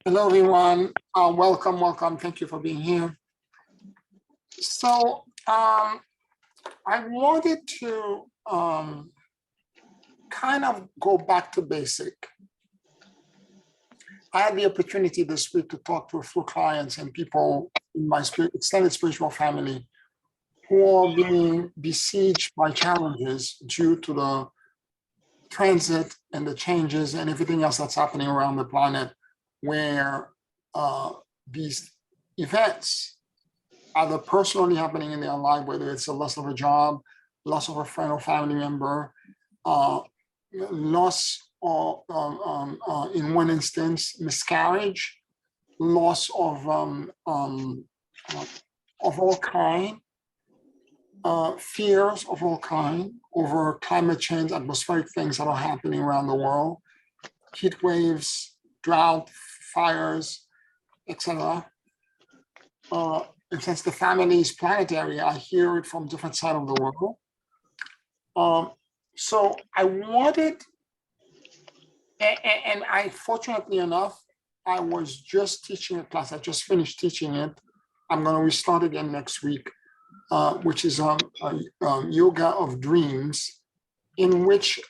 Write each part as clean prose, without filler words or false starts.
Hello, everyone. Welcome. Thank you for being here. So, I wanted to kind of go back to basic. I had the opportunity this week to talk to a few clients and people in my extended spiritual family who are being besieged by challenges due to the transit and the changes and everything else that's happening around the planet, where these events either personally happening in their life, whether it's a loss of a job, loss of a friend or family member, loss or in one instance, miscarriage, loss of all kind, fears of all kind over climate change, atmospheric things that are happening around the world, heat waves, drought, fires, etc. And since the family is planetary, I hear it from different sides of the world. So I wanted, and I, fortunately enough, I was just teaching a class. I just finished teaching it. I'm going to restart again next week, which is yoga of dreams, in which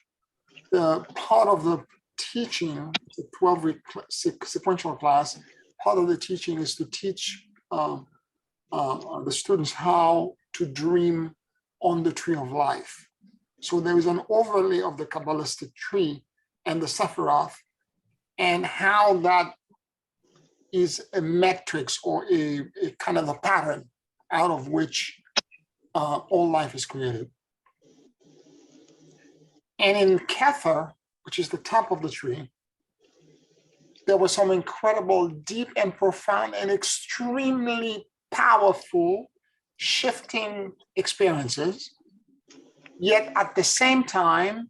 the part of the teaching, the 12-week sequential class, part of the teaching is to teach the students how to dream on the tree of life. So there is an overlay of the Kabbalistic tree and the Sephiroth, and how that is a matrix or a kind of a pattern out of which all life is created. And in Kether, which is the top of the tree, there was some incredible, deep and profound and extremely powerful shifting experiences. Yet at the same time,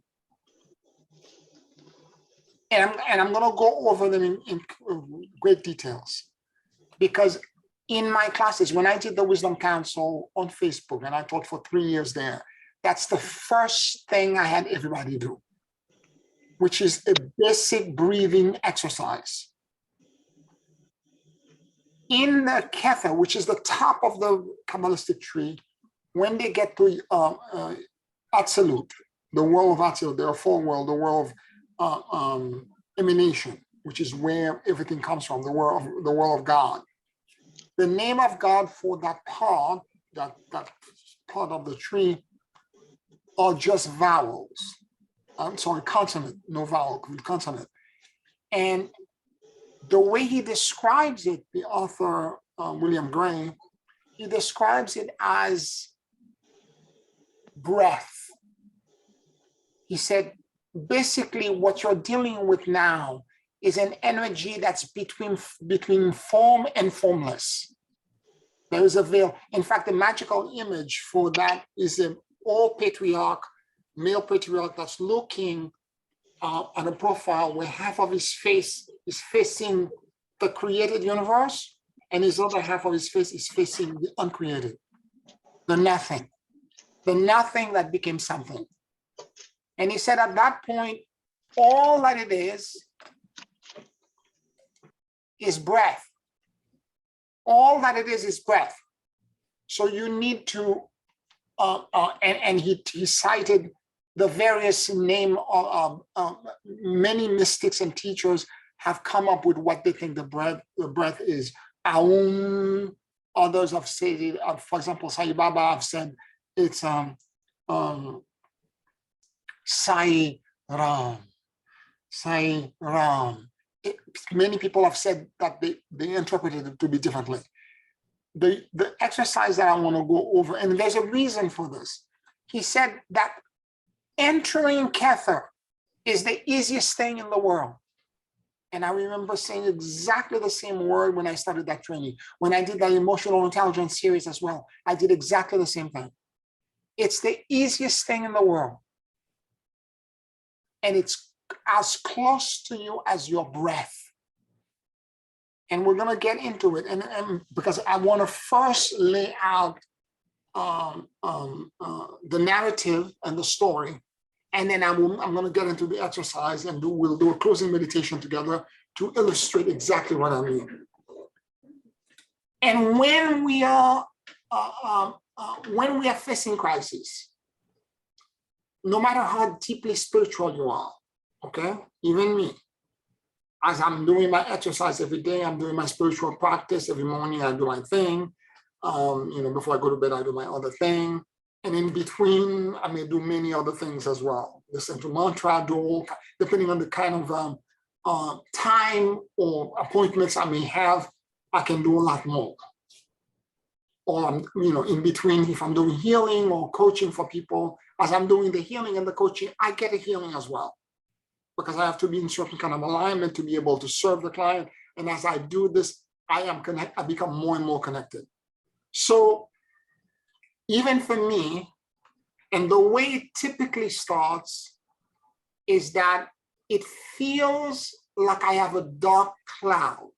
and I'm going to go over them in great details, because in my classes, when I did the Wisdom Council on Facebook, and I taught for 3 years there, that's the first thing I had everybody do, which is a basic breathing exercise. In the Kether, which is the top of the Kabbalistic tree, when they get to Atzilut, the world of Atzilut, there are 4 worlds, the world of emanation, which is where everything comes from, the world of God. The name of God for that part of the tree are just vowels. I'm sorry, consonant, no vowel, consonant. And the way he describes it, the author, William Gray, he describes it as breath. He said, basically what you're dealing with now is an energy that's between form and formless. There is a veil. In fact, the magical image for that is an old patriarch, male patriarch, that's looking at a profile where half of his face is facing the created universe, and his other half of his face is facing the uncreated, the nothing that became something. And he said at that point, all that it is breath. All that it is breath. So you need to, and he cited the various name of many mystics and teachers have come up with what they think the breath is. Aum, others have said it, for example, Sai Baba have said it's Sai Ram. Many people have said that they interpreted it to be differently. The exercise that I want to go over, and there's a reason for this. He said that entering Kether is the easiest thing in the world. And I remember saying exactly the same word when I started that training. When I did the emotional intelligence series as well, I did exactly the same thing. It's the easiest thing in the world. And it's as close to you as your breath. And we're going to get into it. And because I want to first lay out the narrative and the story. And then I'm going to get into the exercise, and we'll do a closing meditation together to illustrate exactly what I mean. And when we are facing crisis, no matter how deeply spiritual you are, okay, even me, as I'm doing my exercise every day, I'm doing my spiritual practice every morning. I do my thing. Before I go to bed, I do my other thing. And in between, I may do many other things as well. Listen to mantra, depending on the kind of time or appointments I may have, I can do a lot more. Or I'm, in between, if I'm doing healing or coaching for people, as I'm doing the healing and the coaching, I get a healing as well, because I have to be in certain kind of alignment to be able to serve the client. And as I do this, I become more and more connected. So even for me, and the way it typically starts is that it feels like I have a dark cloud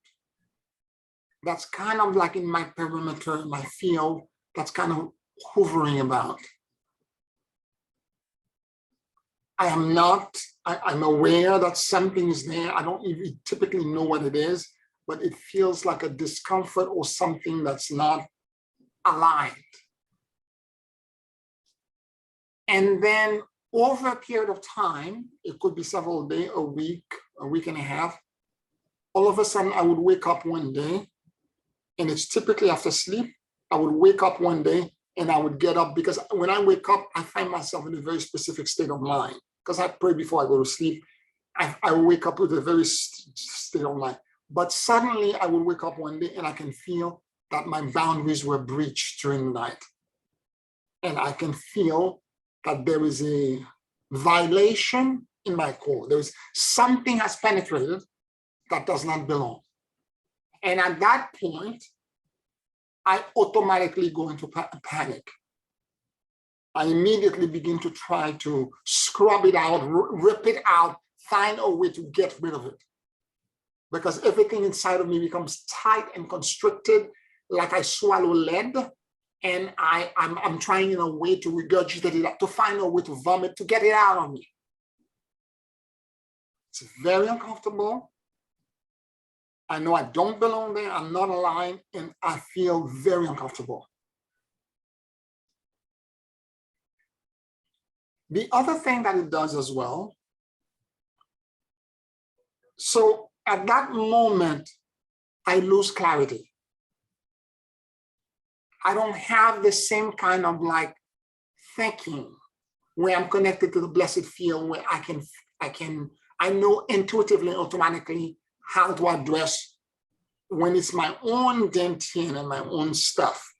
that's kind of like in my perimeter, in my field, that's kind of hovering about. I'm aware that something is there. I don't even typically know what it is, but it feels like a discomfort or something that's not aligned. And then over a period of time, it could be several days, a week and a half, all of a sudden I would wake up one day, and it's typically after sleep, I would wake up one day and I would get up, because when I wake up, I find myself in a very specific state of mind, because I pray before I go to sleep. I wake up with a very state of mind. But suddenly I would wake up one day and I can feel that my boundaries were breached during the night. And I can feel that there is a violation in my core. There's something has penetrated that does not belong. And at that point, I automatically go into panic. I immediately begin to try to scrub it out, rip it out, find a way to get rid of it. Because everything inside of me becomes tight and constricted, like I swallow lead, and I'm trying in a way to regurgitate it, to find a way to vomit, to get it out of me. It's very uncomfortable. I know I don't belong there, I'm not aligned, and I feel very uncomfortable. The other thing that it does as well, so at that moment, I lose clarity. I don't have the same kind of like thinking where I'm connected to the blessed field, where I know intuitively, automatically how to address when it's my own dentin and my own stuff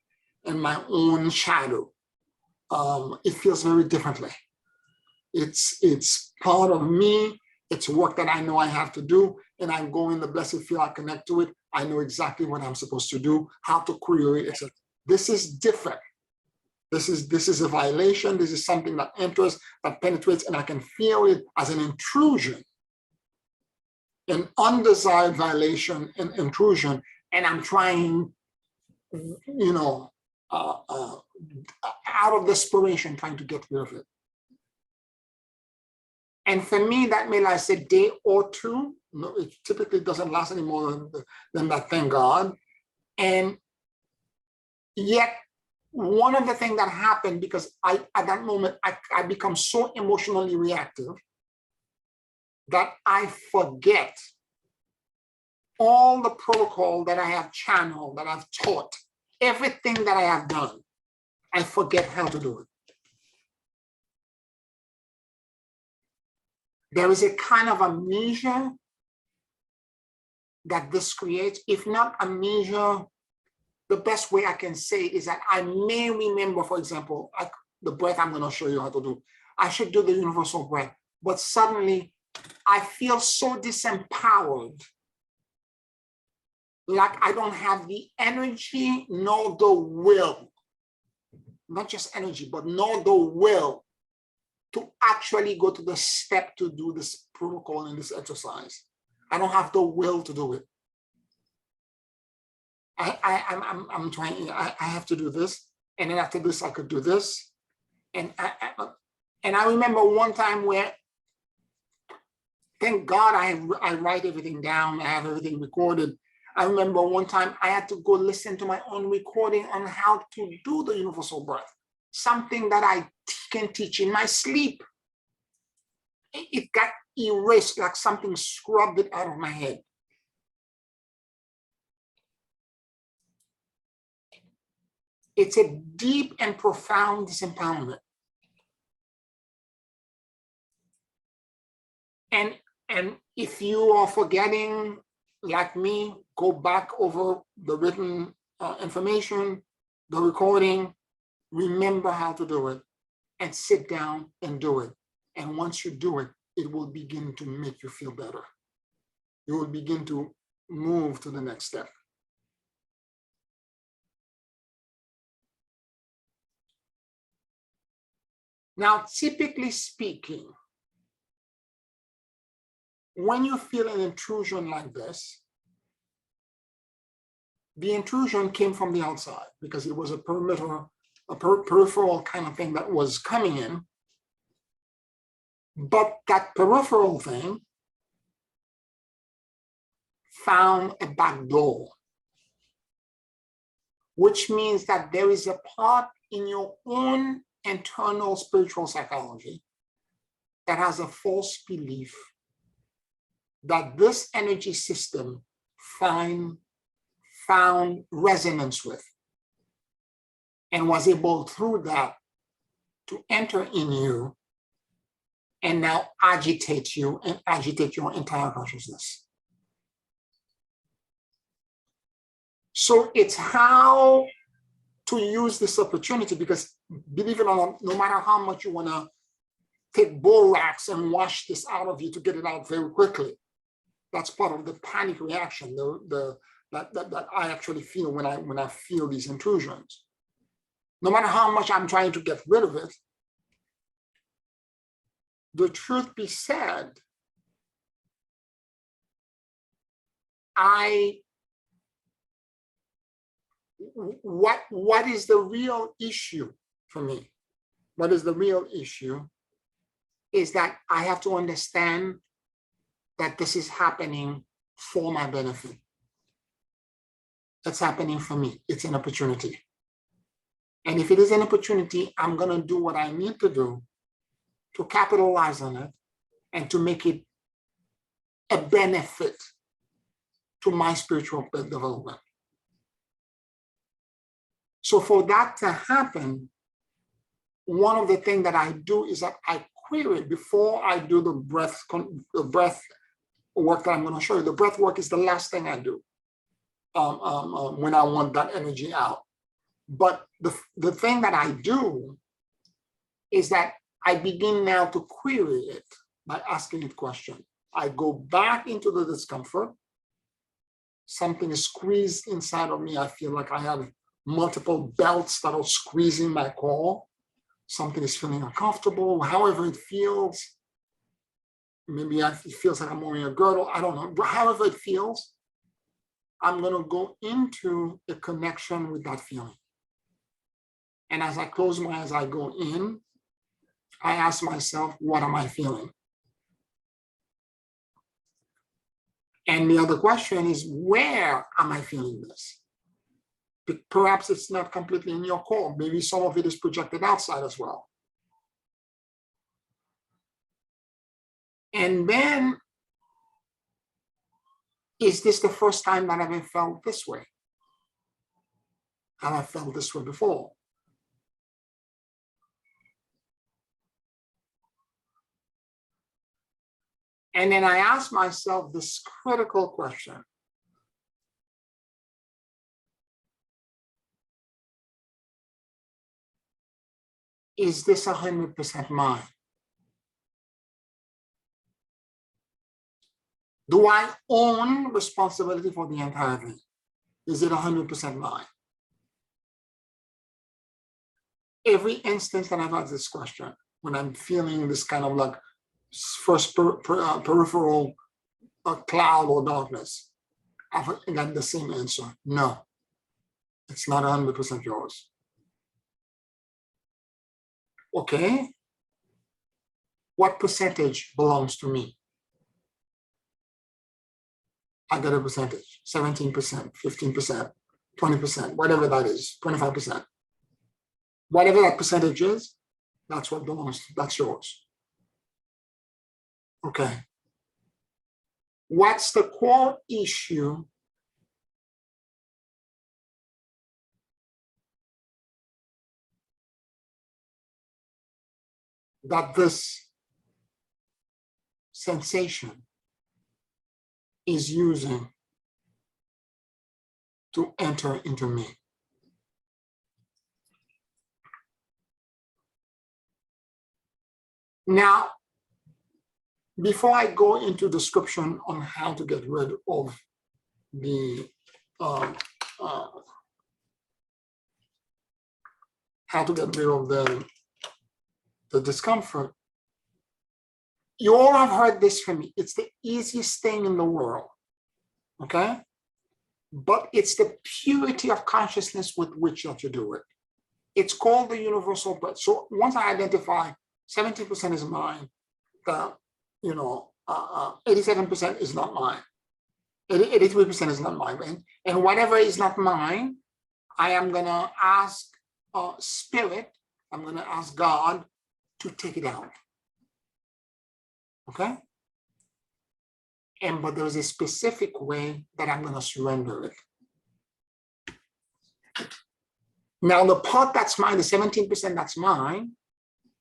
and my own shadow. It feels very differently. It's part of me. It's work that I know I have to do, and I go in the blessed field, I connect to it. I know exactly what I'm supposed to do, how to query it, etc. This is different. This is a violation. This is something that enters, that penetrates, and I can feel it as an intrusion, an undesired violation and intrusion, and I'm trying, out of desperation, trying to get rid of it. And for me, that may last a day or two. No, it typically doesn't last any more than that, thank God. And yet, one of the things that happened, because at that moment, I become so emotionally reactive that I forget all the protocol that I have channeled, that I've taught, everything that I have done. I forget how to do it. There is a kind of amnesia that this creates. If not amnesia, the best way I can say is that I may remember, for example, the breath I'm going to show you how to do. I should do the universal breath, but suddenly I feel so disempowered, like I don't have the energy nor the will, not just energy, but nor the will to actually go to the step to do this protocol and this exercise. I don't have the will to do it. I'm trying, I have to do this. And then after this, I could do this. And I remember one time where thank God I write everything down. I have everything recorded. I remember one time I had to go listen to my own recording on how to do the universal breath, something that I can teach in my sleep. It got erased, like something scrubbed it out of my head. It's a deep and profound disempowerment. And if you are forgetting, like me, go back over the written information, the recording, remember how to do it, and sit down and do it. And once you do it, it will begin to make you feel better. You will begin to move to the next step. Now, typically speaking, when you feel an intrusion like this, the intrusion came from the outside because it was a peripheral kind of thing that was coming in. But that peripheral thing found a back door, which means that there is a part in your own internal spiritual psychology that has a false belief that this energy system found resonance with and was able through that to enter in you and now agitate you and agitate your entire consciousness. So it's how to use this opportunity, because believe it or not, no matter how much you want to take borax and wash this out of you to get it out very quickly, that's part of the panic reaction that I actually feel when I feel these intrusions. No matter how much I'm trying to get rid of it, the truth be said, what is the real issue for me? What is the real issue is that I have to understand that this is happening for my benefit. It's happening for me. It's an opportunity. And if it is an opportunity, I'm going to do what I need to do to capitalize on it and to make it a benefit to my spiritual development. So for that to happen, one of the things that I do is that I query before I do the breath work that I'm going to show you. The breath work is the last thing I do when I want that energy out. But the thing that I do is that I begin now to query it by asking it questions. I go back into the discomfort. Something is squeezed inside of me. I feel like I have multiple belts that are squeezing my core. Something is feeling uncomfortable, however it feels. Maybe it feels like I'm wearing a girdle. I don't know. But however it feels, I'm going to go into a connection with that feeling. And as I close my eyes, I go in, I ask myself, what am I feeling? And the other question is, where am I feeling this? Perhaps it's not completely in your core. Maybe some of it is projected outside as well. And then, is this the first time that I've ever felt this way? Have I felt this way before? And then I ask myself this critical question. Is this 100% mine? Do I own responsibility for the entire thing? Is it 100% mine? Every instance that I've had this question, when I'm feeling this kind of like first peripheral cloud or darkness, I've got the same answer. No, it's not 100% yours. Okay, what percentage belongs to me? I get a percentage, 17%, 15%, 20%, whatever that is, 25%. Whatever that percentage is, that's what belongs, that's yours. Okay. What's the core issue that this sensation is using to enter into me? Now, before I go into description on how to get rid of the the discomfort, you all have heard this from me. It's the easiest thing in the world, okay? But it's the purity of consciousness with which that you do it. It's called the universal breath. So once I identify 70% is mine, 87% is not mine, 83% is not mine, and whatever is not mine, I am gonna ask spirit, I'm gonna ask God to take it out. Okay? But there's a specific way that I'm gonna surrender it. Now the part that's mine, the 17% that's mine,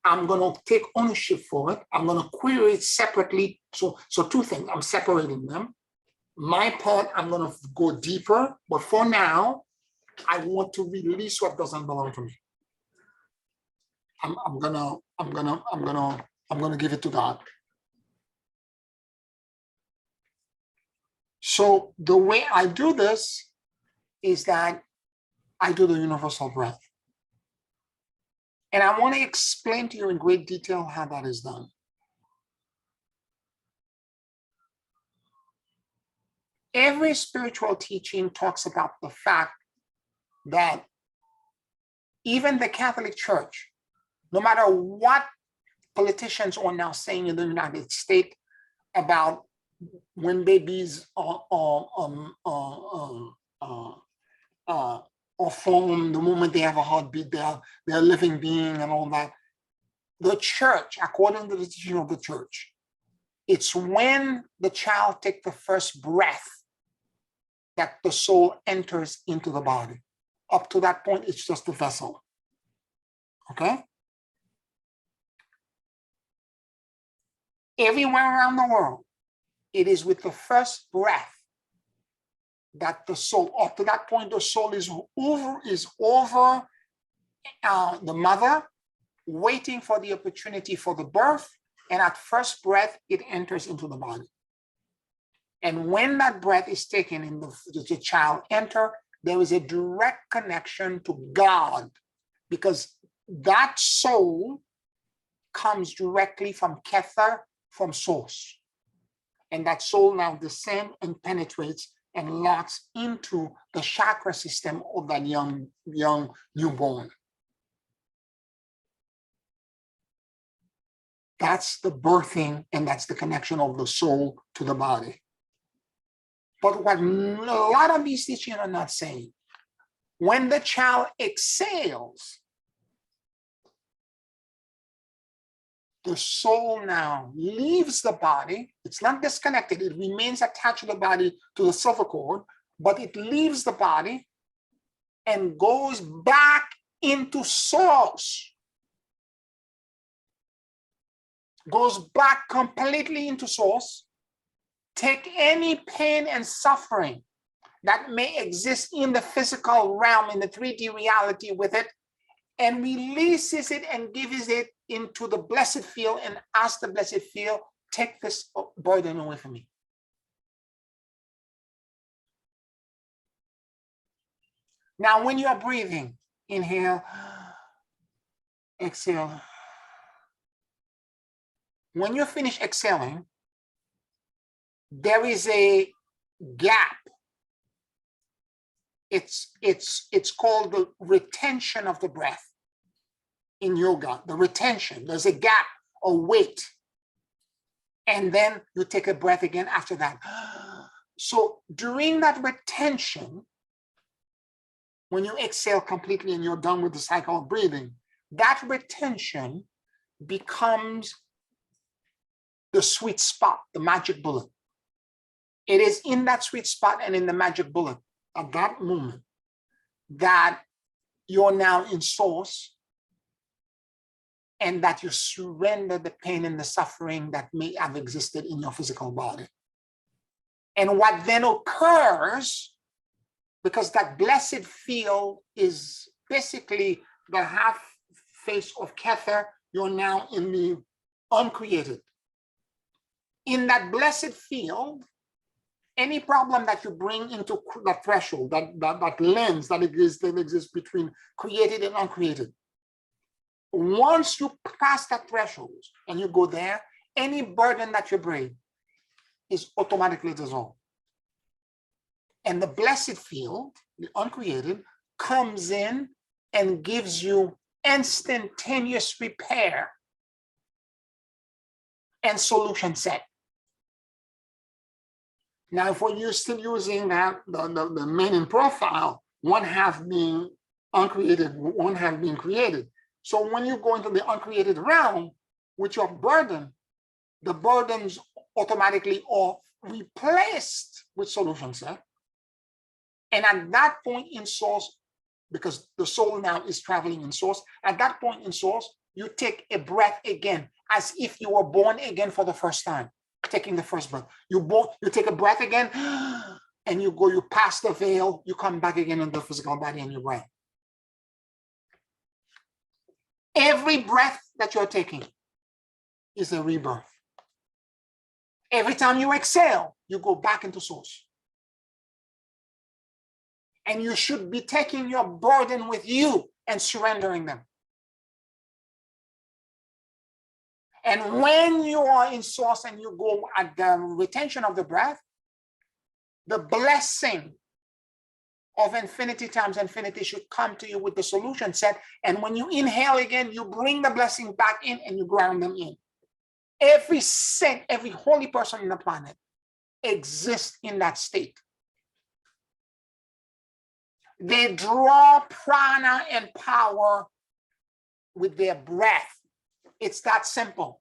I'm gonna take ownership for it. I'm gonna query it separately. So two things, I'm separating them. My part, I'm gonna go deeper, but for now, I want to release what doesn't belong to me. I'm gonna give it to God. So the way I do this is that I do the universal breath. And I want to explain to you in great detail how that is done. Every spiritual teaching talks about the fact that even the Catholic Church, no matter what politicians are now saying in the United States about when babies are formed, the moment they have a heartbeat, they're a living being and all that. The church, according to the teaching of the church, it's when the child takes the first breath that the soul enters into the body. Up to that point, it's just a vessel. Okay? Everywhere around the world, it is with the first breath that the soul, up to that point, the soul is over the mother, waiting for the opportunity for the birth, and at first breath, it enters into the body. And when that breath is taken and the child enter, there is a direct connection to God, because that soul comes directly from Kether, from source. And that soul now descends and penetrates and locks into the chakra system of that young newborn. That's the birthing, and that's the connection of the soul to the body. But what a lot of these teachings are not saying, when the child exhales, the soul now leaves the body. It's not disconnected. It remains attached to the body, to the silver cord, but it leaves the body and goes back into source. Goes back completely into source. Take any pain and suffering that may exist in the physical realm, in the 3D reality with it, and releases it and gives it into the blessed field and ask the blessed field, take this burden away from me. Now, when you are breathing, inhale, exhale. When you finish exhaling, there is a gap. It's called the retention of the breath in yoga, the retention. There's a gap, a wait. And then you take a breath again after that. So during that retention, when you exhale completely and you're done with the cycle of breathing, that retention becomes the sweet spot, the magic bullet. It is in that sweet spot and in the magic bullet at that moment that you're now in source, and that you surrender the pain and the suffering that may have existed in your physical body. And what then occurs, because that blessed field is basically the half face of Kether, you're now in the uncreated. In that blessed field, any problem that you bring into that threshold, that lens that exists between created and uncreated, once you pass that threshold and you go there, any burden that you bring is automatically dissolved. And the blessed field, the uncreated, comes in and gives you instantaneous repair and solution set. Now, if we're still using that, the main in profile, one half being uncreated, one half being created. So when you go into the uncreated realm with your burden, the burdens automatically are replaced with solution set. And at that point in source, because the soul now is traveling in source, at that point in source, you take a breath again, as if you were born again for the first time, taking the first breath. You take a breath again, and you pass the veil, you come back again in the physical body and you breathe. Every breath that you're taking is a rebirth. Every time you exhale, you go back into source. And you should be taking your burden with you and surrendering them. And when you are in source and you go at the retention of the breath, the blessing of infinity times infinity should come to you with the solution set. And when you inhale again, you bring the blessing back in and you ground them in. Every saint, every holy person on the planet exists in that state. They draw prana and power with their breath. It's that simple.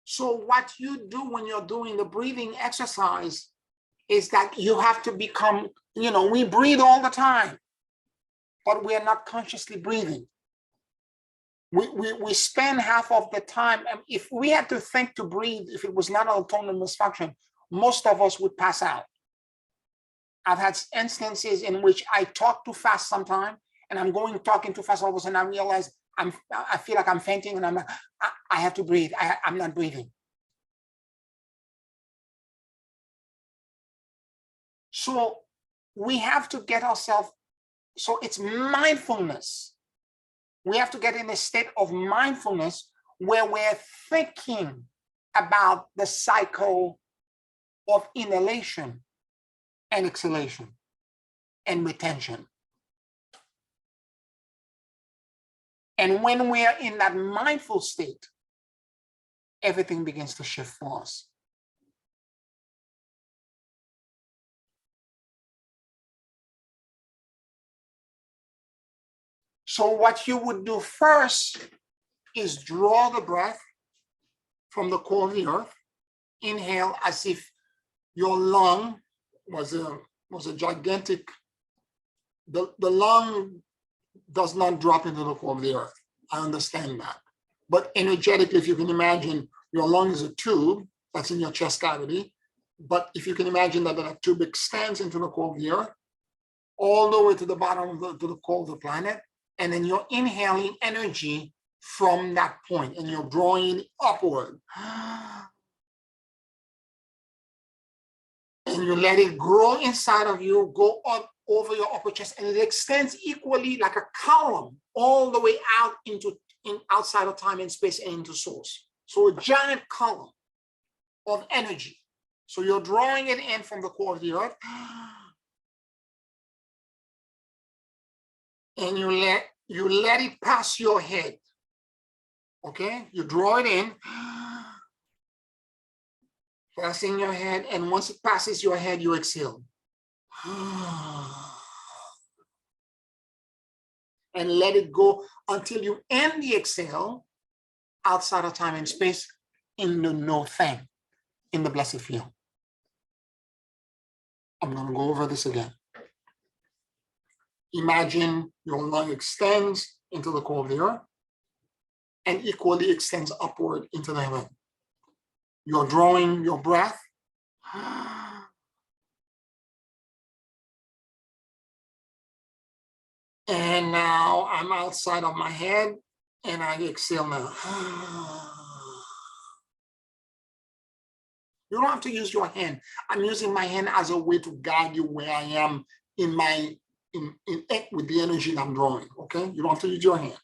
So what you do when you're doing the breathing exercise is that you have to become, we breathe all the time, but we are not consciously breathing. We spend half of the time, and if we had to think to breathe, if it was not an autonomous function, most of us would pass out. I've had instances in which I talk too fast sometimes, and I'm talking too fast, all of a sudden I realize I feel like I'm fainting, and I have to breathe. I'm not breathing. So we have to get ourselves, so it's mindfulness. We have to get in a state of mindfulness where we're thinking about the cycle of inhalation and exhalation and retention. And when we are in that mindful state, everything begins to shift for us. So what you would do first is draw the breath from the core of the earth. Inhale as if your lung was a gigantic, the lung does not drop into the core of the earth. I understand that. But energetically, if you can imagine, your lung is a tube that's in your chest cavity. But if you can imagine that tube extends into the core of the earth, all the way to the bottom to the core of the planet, and then you're inhaling energy from that point, and you're drawing it upward. And you let it grow inside of you, go up over your upper chest, and it extends equally like a column all the way out outside of time and space and into source. So a giant column of energy. So you're drawing it in from the core of the earth, and you let You let it pass your head. Okay, you draw it in, passing your head, and once it passes your head, you exhale. And let it go until you end the exhale outside of time and space in the no thing, in the blessed field. I'm going to go over this again. Imagine your lung extends into the core of the earth and equally extends upward into the heaven. You're drawing your breath. And now I'm outside of my head and I exhale now. You don't have to use your hand. I'm using my hand as a way to guide you where I am in my with the energy that I'm drawing. Okay, you don't have to use your hand.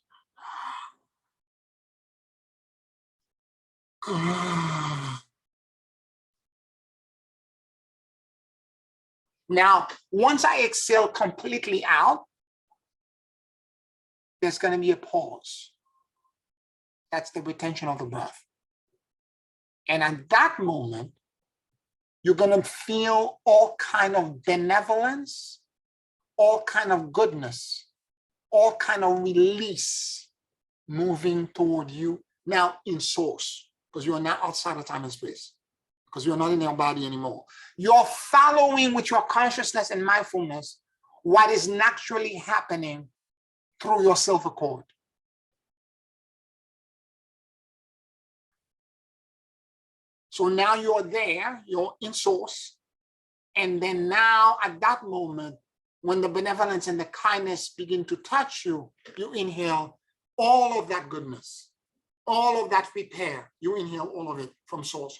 Now, once I exhale completely out, there's going to be a pause. That's the retention of the breath. And at that moment, you're going to feel all kind of benevolence, all kind of goodness, all kind of release moving toward you now in source, because you are not outside of time and space, because you're not in your body anymore. You're following with your consciousness and mindfulness what is naturally happening through your self-accord. So now you're there, you're in source. And then now at that moment, when the benevolence and the kindness begin to touch you, you inhale all of that goodness, all of that repair. You inhale all of it from source.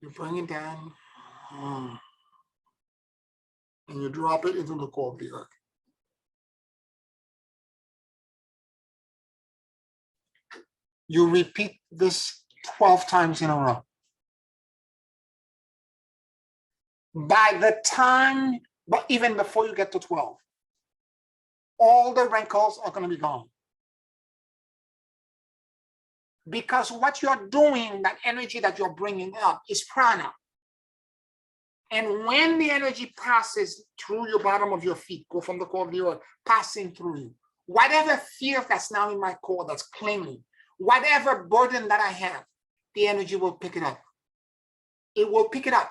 You bring it down and you drop it into the core of the earth. You repeat this 12 times in a row. By the time, but even before you get to 12, all the wrinkles are going to be gone. Because what you're doing, that energy that you're bringing up is prana. And when the energy passes through your bottom of your feet, go from the core of the earth, passing through you, whatever fear that's now in my core that's clinging, whatever burden that I have, the energy will pick it up. It will pick it up.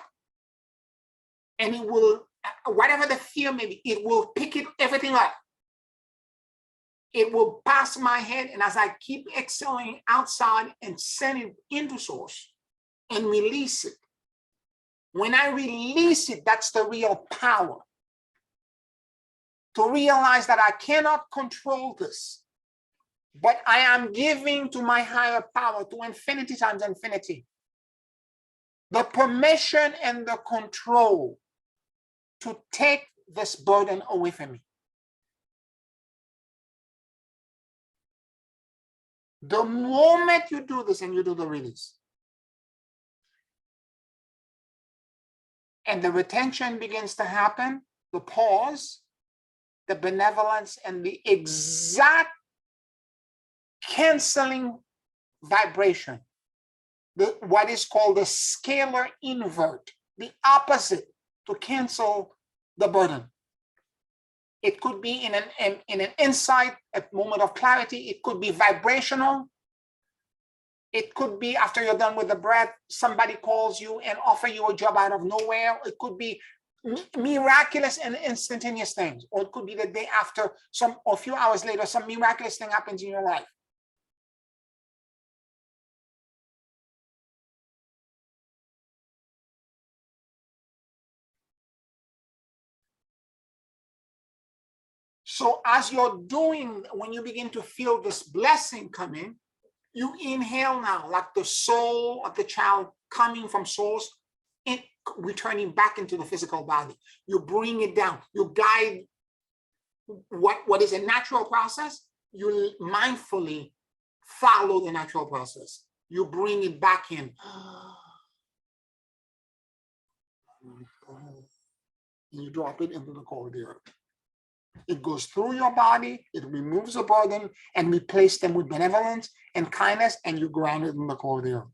And it will, whatever the fear may be, it will pick it, everything up. It will pass my head, and as I keep exhaling outside and send it into source and release it. When I release it, that's the real power. To realize that I cannot control this, but I am giving to my higher power, to infinity times infinity, the permission and the control to take this burden away from me. The moment you do this and you do the release, and the retention begins to happen, the pause, the benevolence, and the exact canceling vibration, what is called the scalar invert, the opposite to cancel the burden. It could be in an insight, a moment of clarity. It could be vibrational. It could be after you're done with the breath, somebody calls you and offer you a job out of nowhere. It could be miraculous and instantaneous things. Or it could be the day after, or a few hours later, some miraculous thing happens in your life. So as you're doing, when you begin to feel this blessing coming, you inhale now, like the soul of the child coming from source, returning back into the physical body. You bring it down. You guide what is a natural process. You mindfully follow the natural process. You bring it back in. And you drop it into the core of the earth. It goes through your body, it removes a burden, and replace them with benevolence and kindness, and you ground it in the core of the earth.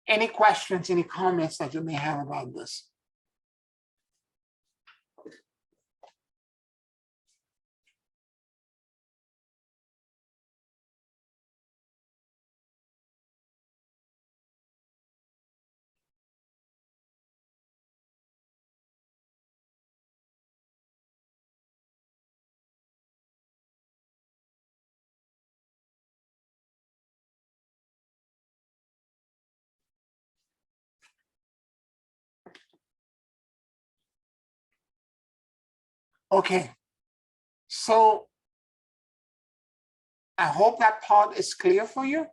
Any questions, any comments that you may have about this? Okay, so I hope that part is clear for you.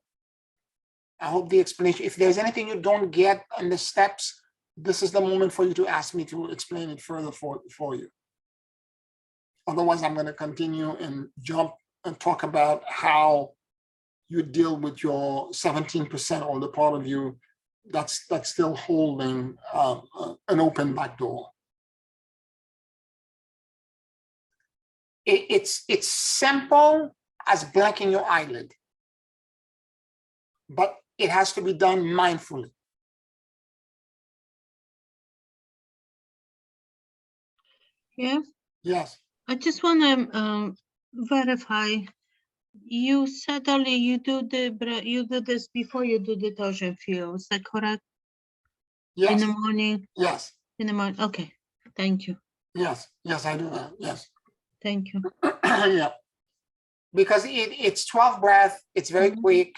I hope the explanation, if there's anything you don't get on the steps, this is the moment for you to ask me to explain it further for you. Otherwise, I'm going to continue and jump and talk about how you deal with your 17% or the part of you that's still holding an open back door. It's simple as blinking your eyelid, but it has to be done mindfully. Yeah. Yes. I just want to verify. You said earlier you do this before you do the torsion field. Is that correct? Yes. In the morning. Yes. In the morning. Okay. Thank you. Yes. Yes, I do that. Yes. Thank you. Yeah. Because it's 12 breath. It's very quick,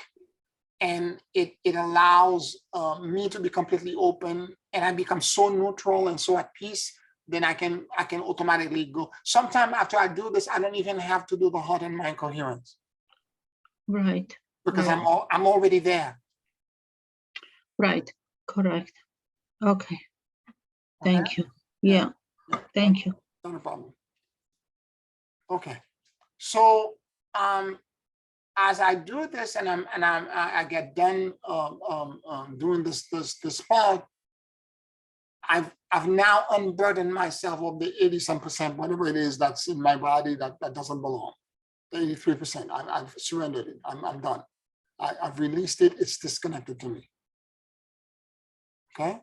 and it allows me to be completely open, and I become so neutral and so at peace. Then I can automatically go. Sometime after I do this, I don't even have to do the heart and mind coherence. Right. Because right. I'm already there. Right. Correct. Okay. Thank you. Yeah. Thank you. Not a problem. Okay. So as I do this and I get done doing this part, I've now unburdened myself of the 80-some%, whatever it is that's in my body that doesn't belong. 83%. I've surrendered it. I'm done. I've released it. It's disconnected to me. Okay.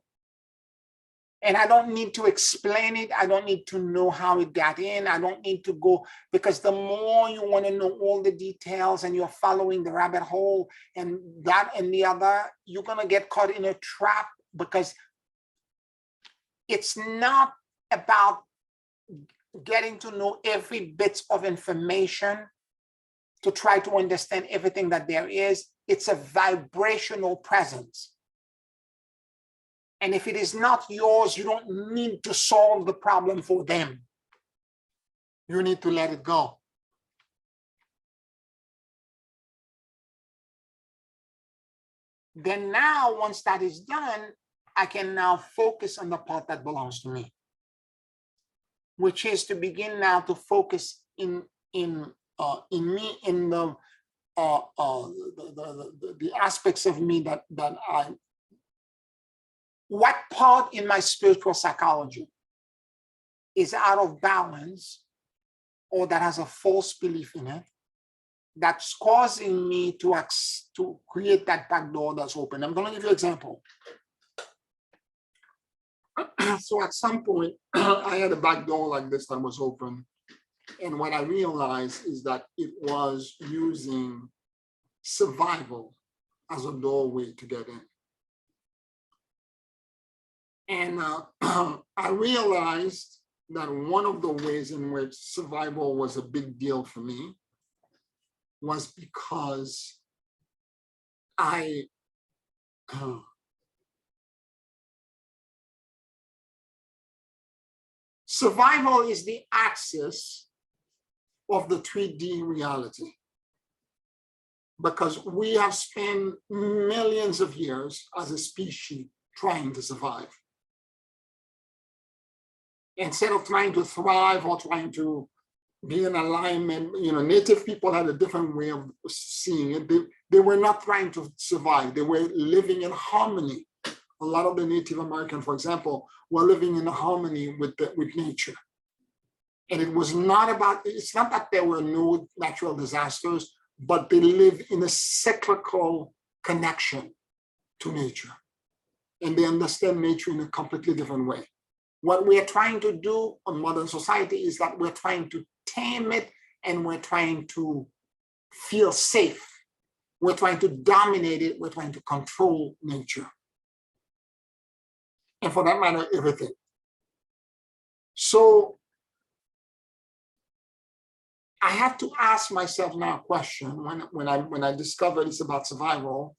And I don't need to explain it. I don't need to know how it got in. I don't need to go, because the more you want to know all the details and you're following the rabbit hole and that and the other, you're going to get caught in a trap, because it's not about getting to know every bit of information to try to understand everything that there is. It's a vibrational presence. And if it is not yours, you don't need to solve the problem for them. You need to let it go. Then now, once that is done, I can now focus on the part that belongs to me, which is to begin now to focus in me, in the aspects of me that what part in my spiritual psychology is out of balance or that has a false belief in it that's causing me to create that back door that's open. I'm going to give you an example. So at some point, I had a back door like this that was open. And what I realized is that it was using survival as a doorway to get in. And I realized that one of the ways in which survival was a big deal for me was because survival is the axis of the 3D reality, because we have spent millions of years as a species trying to survive. Instead of trying to thrive or trying to be in alignment. Native people had a different way of seeing it. They were not trying to survive. They were living in harmony. A lot of the Native Americans, for example, were living in harmony with nature. And it's not that there were no natural disasters, but they live in a cyclical connection to nature. And they understand nature in a completely different way. What we are trying to do in modern society is that we're trying to tame it, and we're trying to feel safe. We're trying to dominate it. We're trying to control nature. And for that matter, everything. So I have to ask myself now a question when I discovered it's about survival.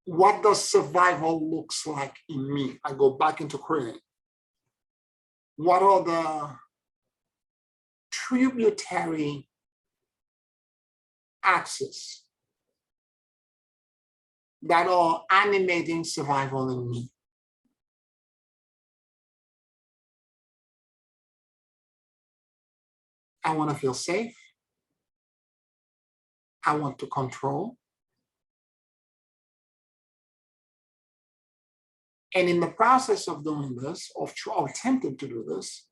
What does survival looks like in me? I go back into creating. What are the tributary axes that are animating survival in me? I want to feel safe. I want to control. And in the process of doing this, of attempting to do this,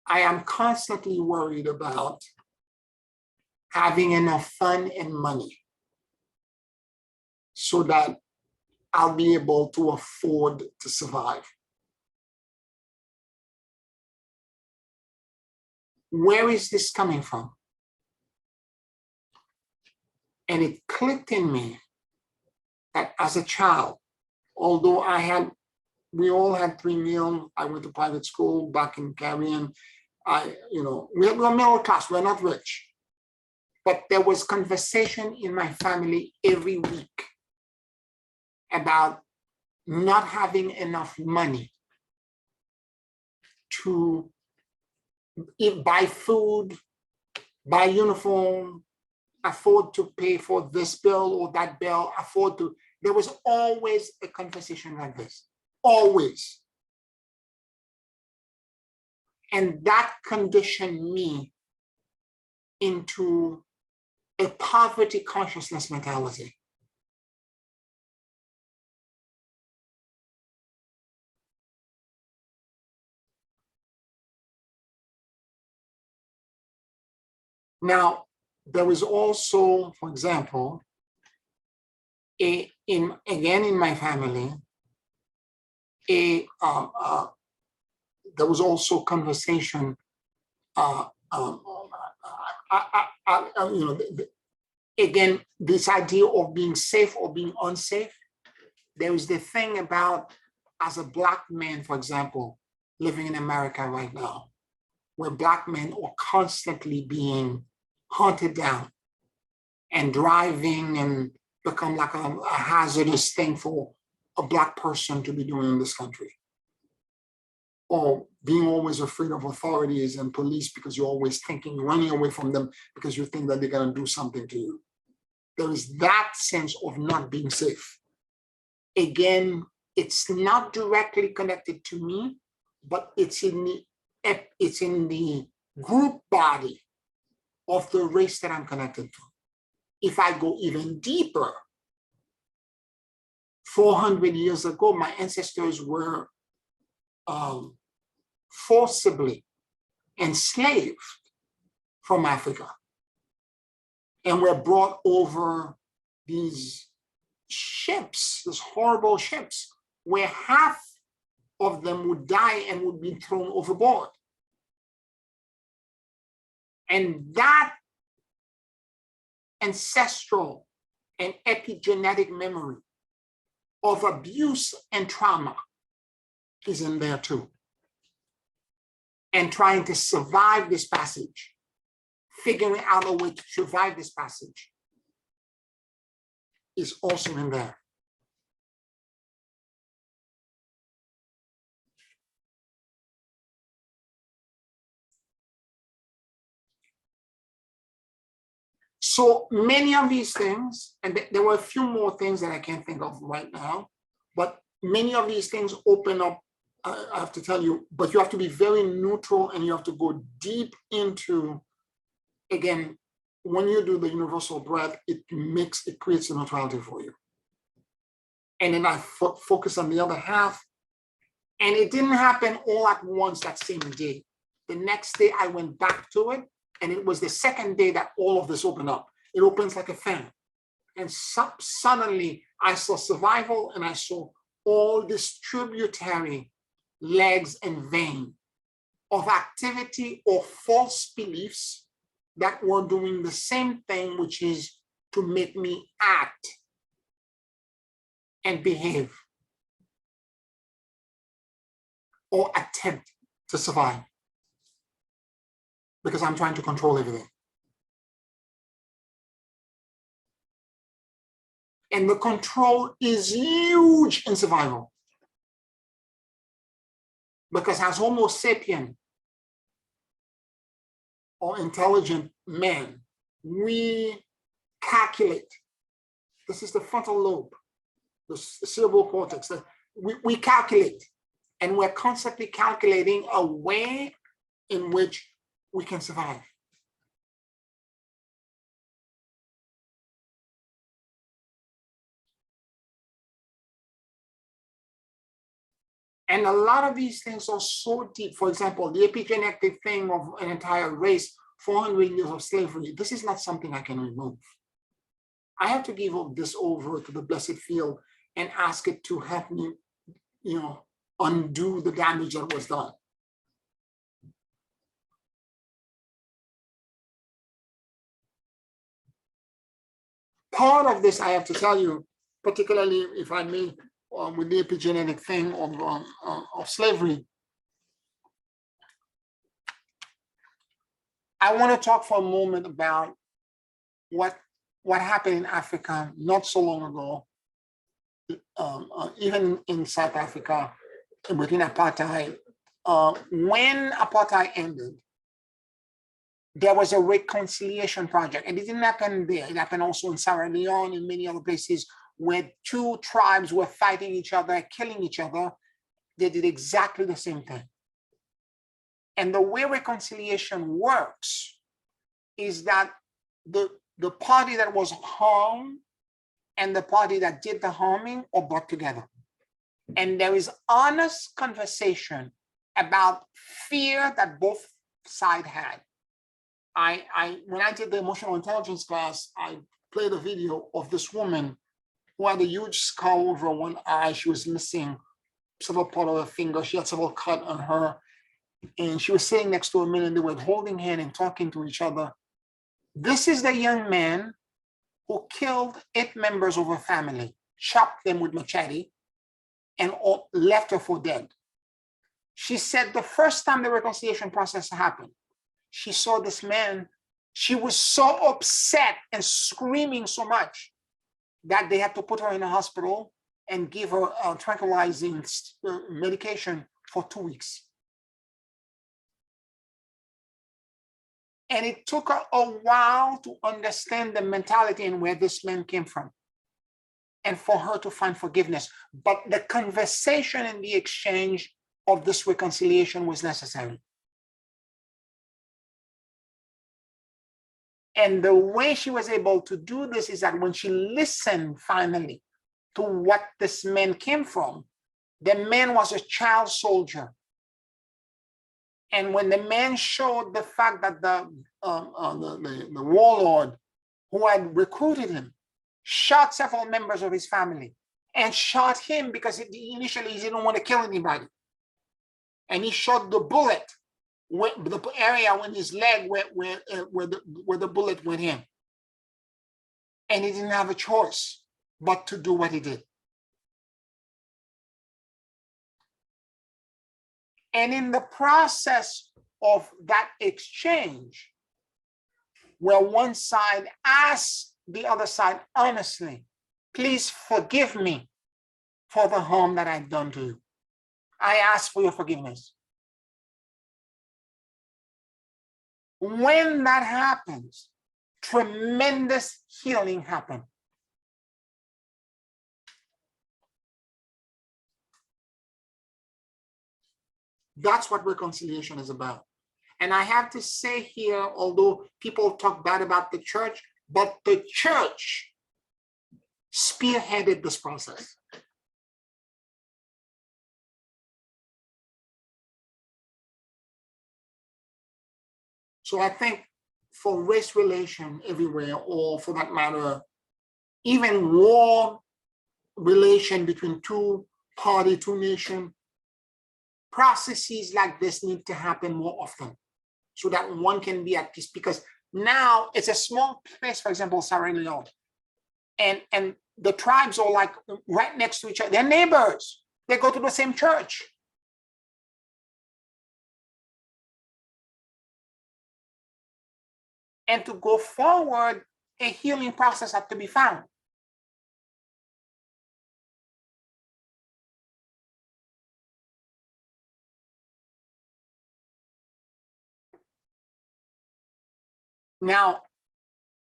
I am constantly worried about having enough fun and money so that I'll be able to afford to survive. Where is this coming from? And it clicked in me that as a child, although we all had 3 meals, I went to private school back in Caribbean. We're middle class, we're not rich. But there was conversation in my family every week about not having enough money to buy food, buy uniform, afford to pay for this bill or that bill, there was always a conversation like this, always. And that conditioned me into a poverty consciousness mentality. Now, there was also, for example, again in my family, there was also conversation. Again, this idea of being safe or being unsafe. There is the thing about, as a Black man, for example, living in America right now, where Black men are constantly being hunted down and driving and become like a hazardous thing for a Black person to be doing in this country. Or being always afraid of authorities and police because you're always thinking, running away from them because you think that they're going to do something to you. There is that sense of not being safe. Again, it's not directly connected to me, but it's in the group body of the race that I'm connected to. If I go even deeper, 400 years ago, my ancestors were forcibly enslaved from Africa and were brought over these ships, these horrible ships, where half of them would die and would be thrown overboard. And that ancestral and epigenetic memory of abuse and trauma is in there too. And trying to survive this passage, figuring out a way to survive this passage is also in there. So many of these things, and there were a few more things that I can't think of right now, but many of these things open up, I have to tell you, but you have to be very neutral and you have to go deep into, again, when you do the universal breath, it creates a neutrality for you. And then I focus on the other half. And it didn't happen all at once that same day. The next day I went back to it, and it was the second day that all of this opened up. It opens like a fan. And suddenly I saw survival, and I saw all this tributary legs and vein of activity or false beliefs that were doing the same thing, which is to make me act and behave or attempt to survive, because I'm trying to control everything. And the control is huge in survival. Because as Homo sapien, or intelligent men, we calculate. This is the frontal lobe, the cerebral cortex. We calculate, and we're constantly calculating a way in which we can survive. And a lot of these things are so deep. For example, the epigenetic thing of an entire race, 400 years of slavery, this is not something I can remove. I have to give this over to the blessed field and ask it to help me, undo the damage that was done. Part of this, I have to tell you, particularly if I may, with the epigenetic thing of slavery, I want to talk for a moment about what happened in Africa not so long ago, even in South Africa, within apartheid. When apartheid ended, there was a reconciliation project, and it didn't happen there. It happened also in Sierra Leone and many other places where two tribes were fighting each other, killing each other. They did exactly the same thing. And the way reconciliation works is that the party that was harmed and the party that did the harming are brought together. And there is honest conversation about fear that both sides had. When I did the emotional intelligence class, I played a video of this woman who had a huge scar over one eye. She was missing several part of her finger. She had several cuts on her. And she was sitting next to a man, and they were holding hands and talking to each other. This is the young man who killed 8 members of her family, chopped them with machete, and left her for dead. She said the first time the reconciliation process happened, she saw this man. She was so upset and screaming so much that they had to put her in a hospital and give her tranquilizing medication for 2 weeks. And it took her a while to understand the mentality and where this man came from, and for her to find forgiveness. But the conversation and the exchange of this reconciliation was necessary. And the way she was able to do this is that when she listened finally to what this man came from, the man was a child soldier. And when the man showed the fact that the warlord who had recruited him shot several members of his family, and shot him because initially he didn't want to kill anybody. And he shot the bullet, the area in his leg where the bullet went in. And he didn't have a choice but to do what he did. And in the process of that exchange, where one side asks the other side honestly, please forgive me for the harm that I've done to you. I ask for your forgiveness. When that happens, tremendous healing happen. That's what reconciliation is about. And I have to say here, although people talk bad about the church, but the church spearheaded this process. So I think for race relation everywhere, or for that matter, even war relation between two party, two nation, processes like this need to happen more often so that one can be at peace. Because now it's a small place, for example, Sierra Leone, and the tribes are like right next to each other. They're neighbors. They go to the same church. And to go forward, a healing process had to be found. Now,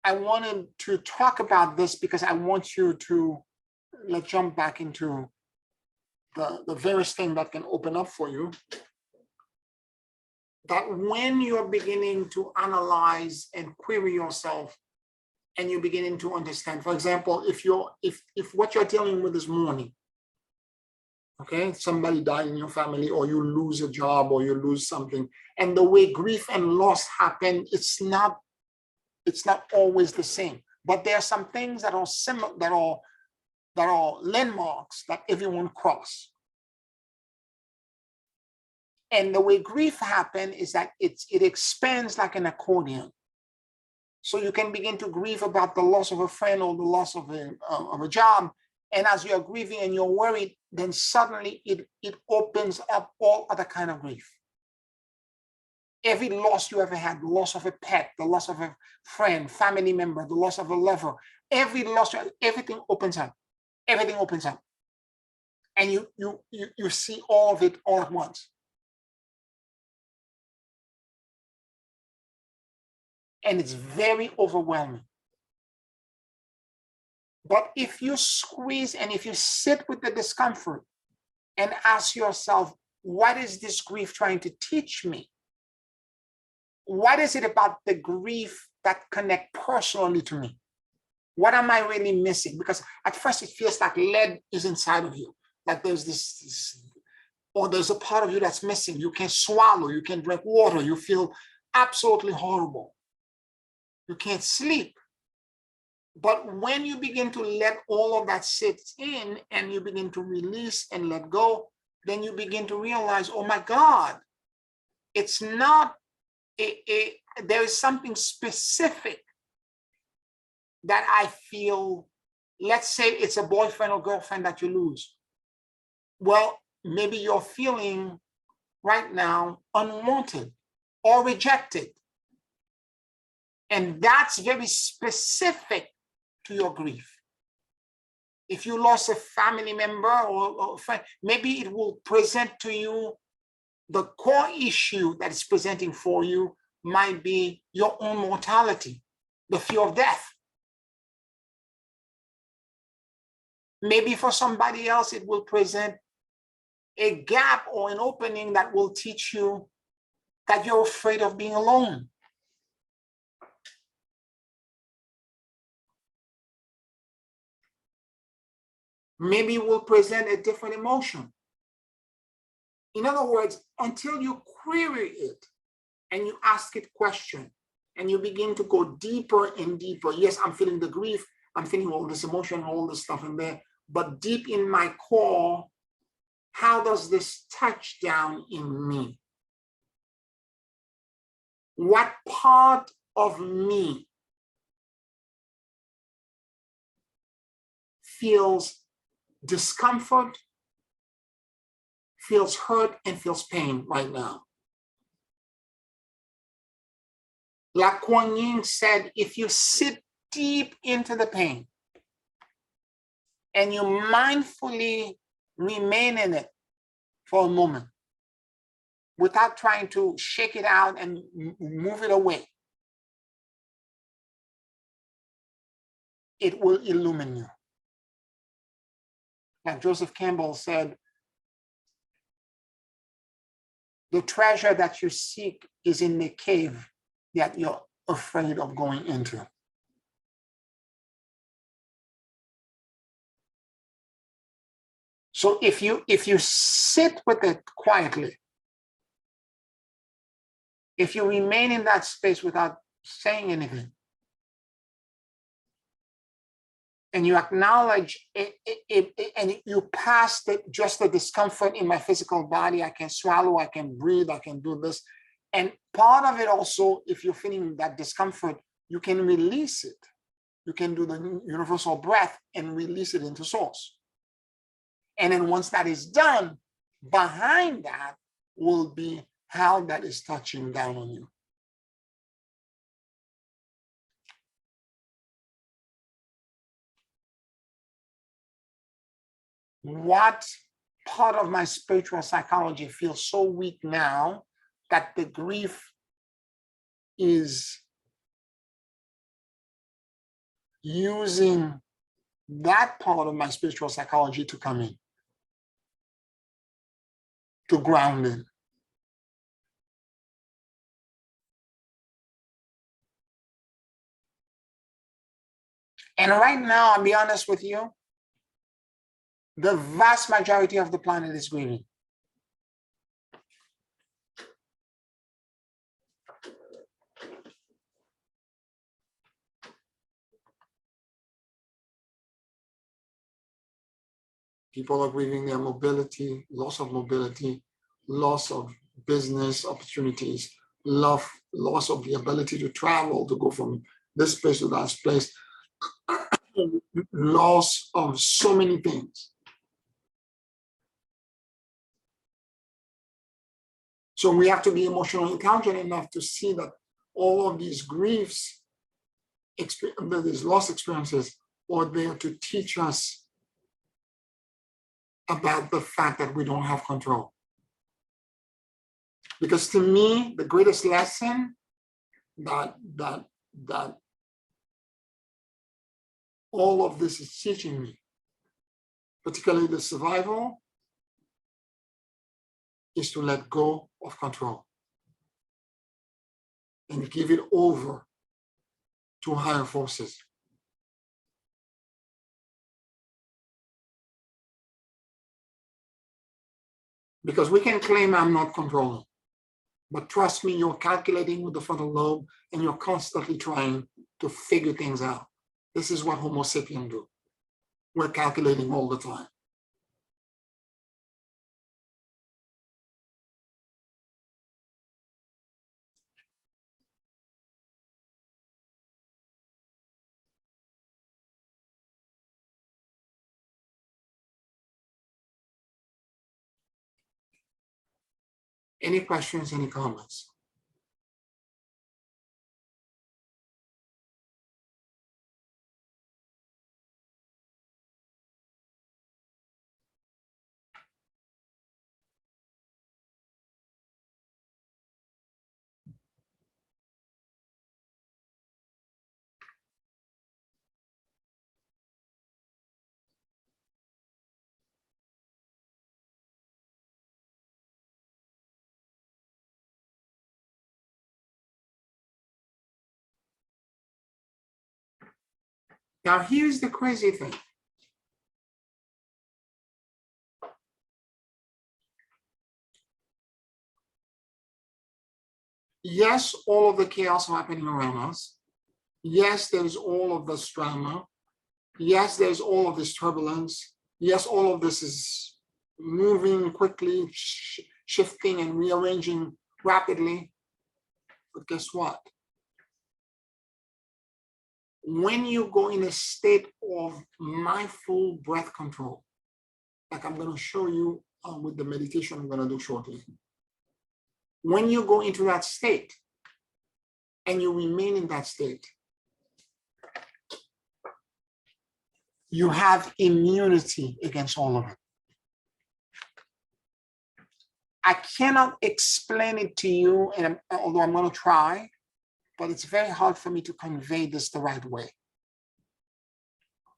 I wanted to talk about this because I want you to, let's jump back into the various things that can open up for you. That when you're beginning to analyze and query yourself, and you're beginning to understand, for example, if what you're dealing with is mourning, okay, somebody died in your family, or you lose a job, or you lose something, and the way grief and loss happen, it's not always the same. But there are some things that are similar, that are landmarks that everyone cross. And the way grief happens is that it expands like an accordion. So you can begin to grieve about the loss of a friend or the loss of a job. And as you're grieving and you're worried, then suddenly it opens up all other kind of grief. Every loss you ever had, the loss of a pet, the loss of a friend, family member, the loss of a lover, every loss, everything opens up. Everything opens up. And you see all of it all at once. And it's very overwhelming. But if you squeeze and if you sit with the discomfort and ask yourself, what is this grief trying to teach me? What is it about the grief that connects personally to me? What am I really missing? Because at first it feels like lead is inside of you. Like there's this, or there's a part of you that's missing. You can't swallow, you can't drink water, you feel absolutely horrible. You can't sleep. But when you begin to let all of that sit in and you begin to release and let go, then you begin to realize, oh my God, it's not there is something specific that I feel. Let's say it's a boyfriend or girlfriend that you lose. Well, maybe you're feeling right now unwanted or rejected. And that's very specific to your grief. If you lost a family member or friend, maybe it will present to you the core issue that is presenting for you might be your own mortality, the fear of death. Maybe for somebody else, it will present a gap or an opening that will teach you that you're afraid of being alone. Maybe it will present a different emotion. In other words, until you query it and you ask it questions and you begin to go deeper and deeper. Yes, I'm feeling the grief. I'm feeling all this emotion, all this stuff in there. But deep in my core, how does this touch down in me? What part of me feels discomfort, feels hurt, and feels pain right now? Like Kuan Yin said, if you sit deep into the pain and you mindfully remain in it for a moment without trying to shake it out and move it away, it will illumine you. Like Joseph Campbell said, the treasure that you seek is in the cave that you're afraid of going into. So if you sit with it quietly, if you remain in that space without saying anything, and you acknowledge it, and you pass just the discomfort in my physical body, I can swallow, I can breathe, I can do this. And part of it also, if you're feeling that discomfort, you can release it. You can do the universal breath and release it into source. And then once that is done, behind that will be how that is touching down on you. What part of my spiritual psychology feels so weak now that the grief is using that part of my spiritual psychology to come in, to ground in. And right now, I'll be honest with you, the vast majority of the planet is grieving. People are grieving their mobility, loss of business opportunities, loss of the ability to travel, to go from this place to that place, loss of so many things. So we have to be emotionally intelligent enough to see that all of these griefs, these loss experiences, are there to teach us about the fact that we don't have control. Because to me, the greatest lesson that all of this is teaching me, particularly the survival, is to let go of control and give it over to higher forces. Because we can claim I'm not controlling, but trust me, you're calculating with the frontal lobe and you're constantly trying to figure things out. This is what Homo sapiens do. We're calculating all the time. Any questions, any comments? Now, here's the crazy thing. Yes, all of the chaos happening around us. Yes, there's all of this drama. Yes, there's all of this turbulence. Yes, all of this is moving quickly, shifting and rearranging rapidly. But guess what? When you go in a state of mindful breath control, like I'm going to show you with the meditation I'm going to do shortly. When you go into that state and you remain in that state, you have immunity against all of it. I cannot explain it to you, and although I'm going to try, but it's very hard for me to convey this the right way.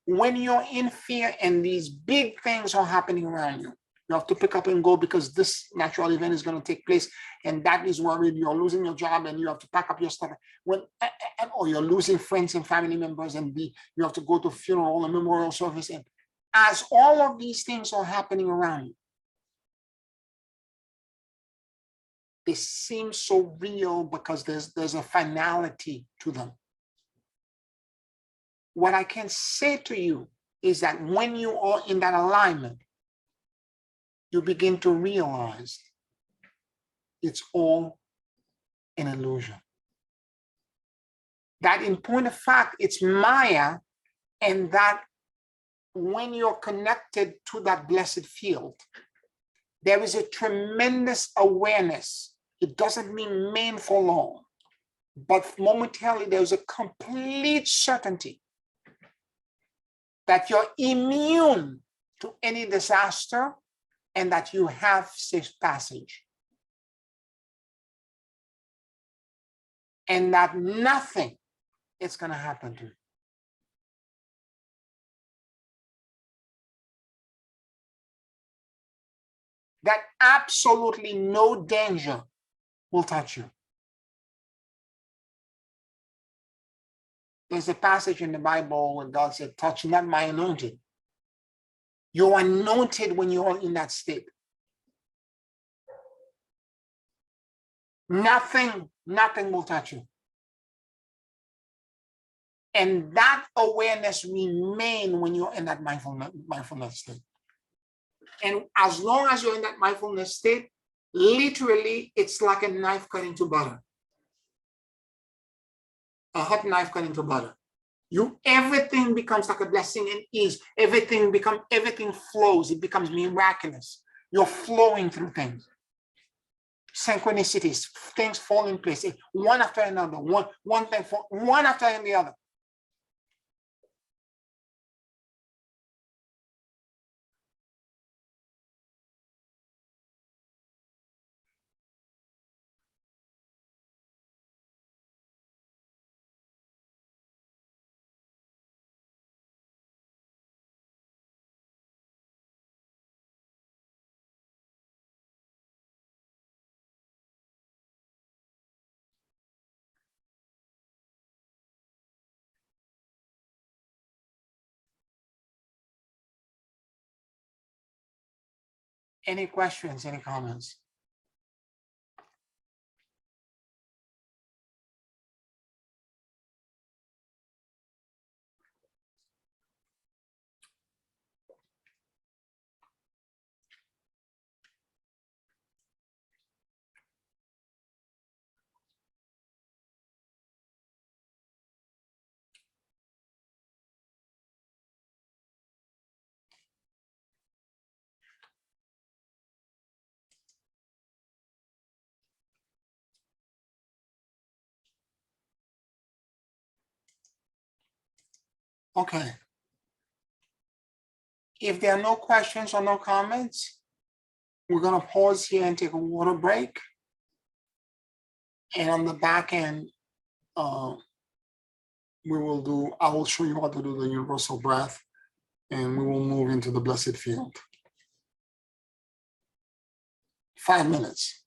when you're in fear and these big things are happening around you, you have to pick up and go because this natural event is going to take place, and that is worried. You're losing your job, and you have to pack up your stuff. Or you're losing friends and family members, and you have to go to funeral or memorial service. And as all of these things are happening around you, they seem so real because there's a finality to them. What I can say to you is that when you are in that alignment, you begin to realize it's all an illusion. That in point of fact, it's Maya, and that when you're connected to that blessed field, there is a tremendous awareness. It doesn't remain for long, but momentarily there's a complete certainty that you're immune to any disaster and that you have safe passage. And that nothing is going to happen to you. That absolutely no danger will touch you. There's a passage in the Bible where God said, touch not my anointed. You're anointed when you're in that state. Nothing will touch you. And that awareness remains when you're in that mindfulness state. And as long as you're in that mindfulness state, literally, it's like a knife cut into butter. A hot knife cut into butter. Everything becomes like a blessing and ease. Everything flows. It becomes miraculous. You're flowing through things. Synchronicities, things fall in place, one after another, one thing for one after the other. Any questions, any comments? Okay. If there are no questions or no comments, we're going to pause here and take a water break. And on the back end, I will show you how to do the universal breath, and we will move into the blessed field. 5 minutes.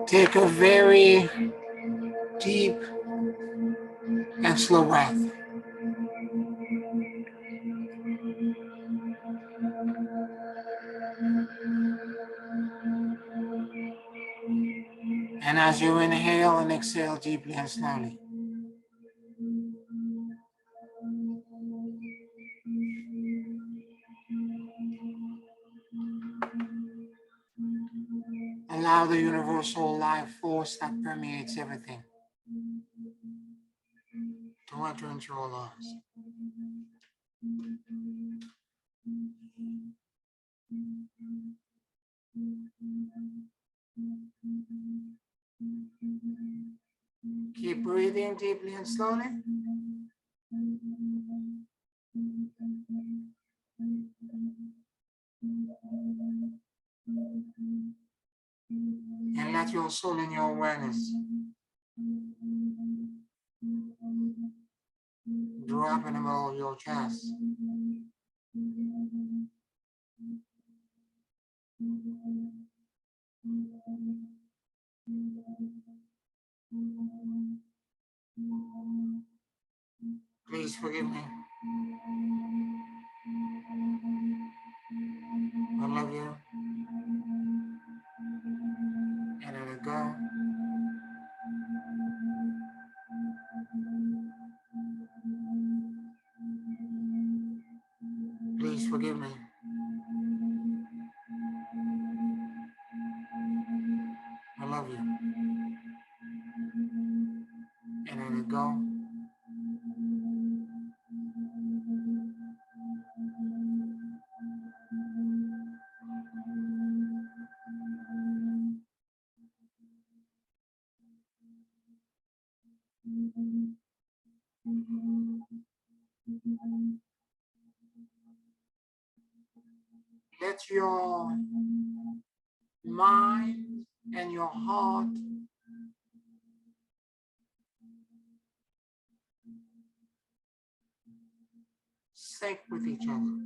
Take a very deep and slow breath. And as you inhale and exhale deeply and slowly, allow the universal life force that permeates everything to enter into your lives. Keep breathing deeply and slowly. And let your soul and your awareness drop in the middle of your chest. Please forgive me. I love you. And I let go. Please forgive me. I love you. And I let go. Let your mind and your heart sync with each other.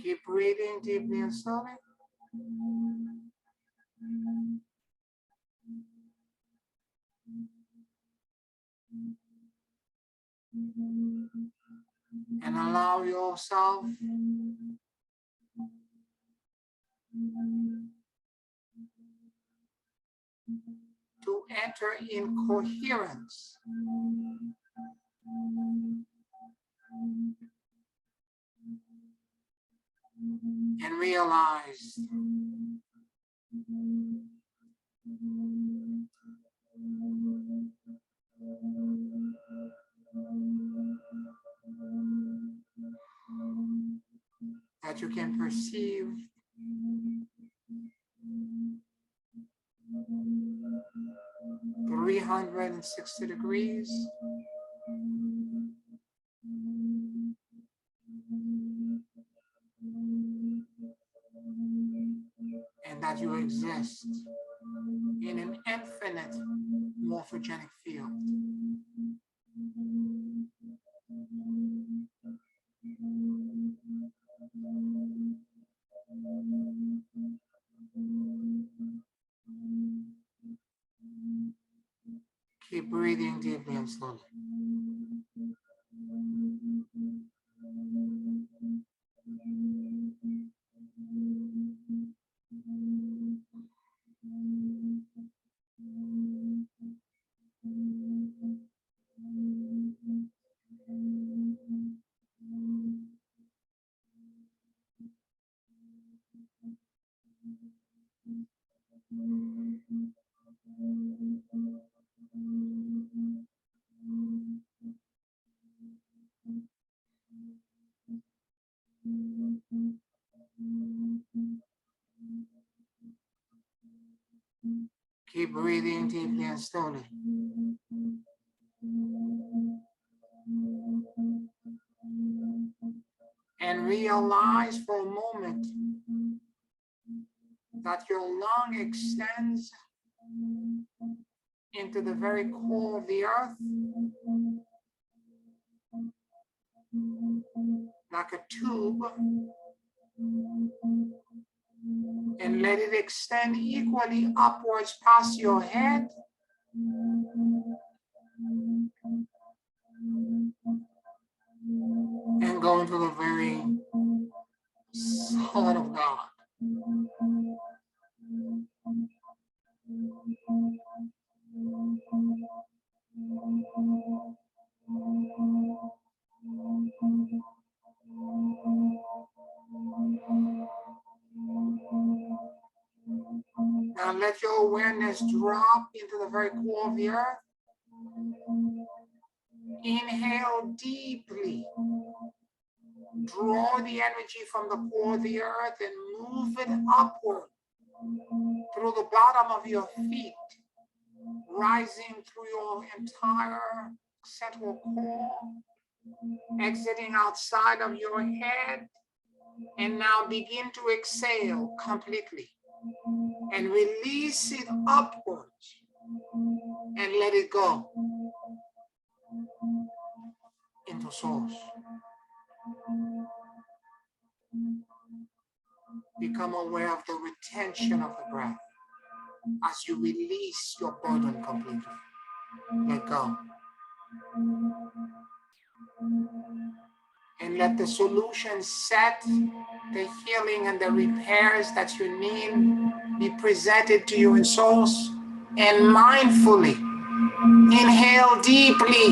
Keep breathing deeply and slowly. And allow yourself to enter in coherence and realize that you can perceive 360 degrees and that you exist in an infinite morphogenic field. Keep breathing deeply and slowly. Keep breathing deeply and slowly. And realize for a moment that your lung extends into the very core of the earth, like a tube, and let it extend equally upwards past your head, and go into the very heart of God. Now let your awareness drop into the very core of the earth. Inhale deeply. Draw the energy from the core of the earth and move it upward through the bottom of your feet, rising through your entire central core, exiting outside of your head, and now begin to exhale completely and release it upwards and let it go into source. Become aware of the retention of the breath as you release your burden completely. Let go. And let the solution set, the healing and the repairs that you need be presented to you in source. And mindfully inhale deeply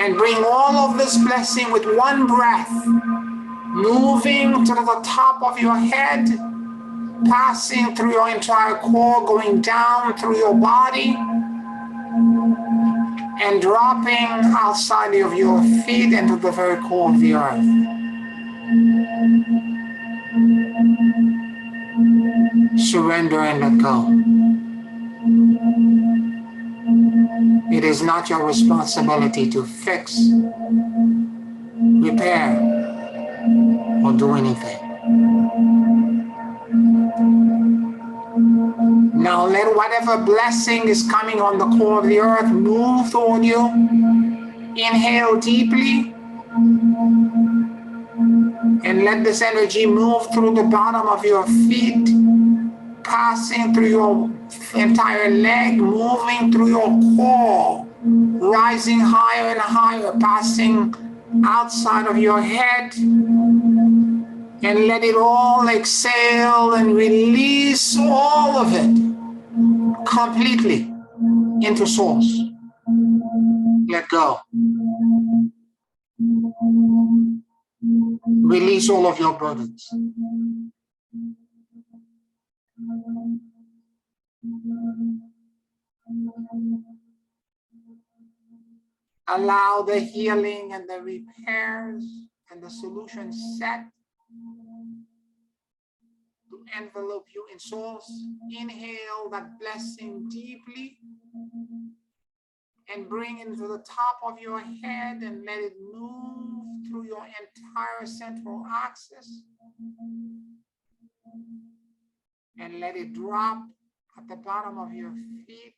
and bring all of this blessing with one breath, moving to the top of your head, passing through your entire core, going down through your body, and dropping outside of your feet into the very core of the earth. Surrender and let go. It is not your responsibility to fix, repair, or do anything. Now let whatever blessing is coming on the core of the earth move toward you. Inhale deeply and let this energy move through the bottom of your feet, passing through your entire leg, moving through your core, rising higher and higher, passing outside of your head, and let it all exhale and release all of it completely into source. Let go. Release all of your burdens. Allow the healing and the repairs and the solution set to envelop you in source. Inhale that blessing deeply and bring it to the top of your head and let it move through your entire central axis. And let it drop at the bottom of your feet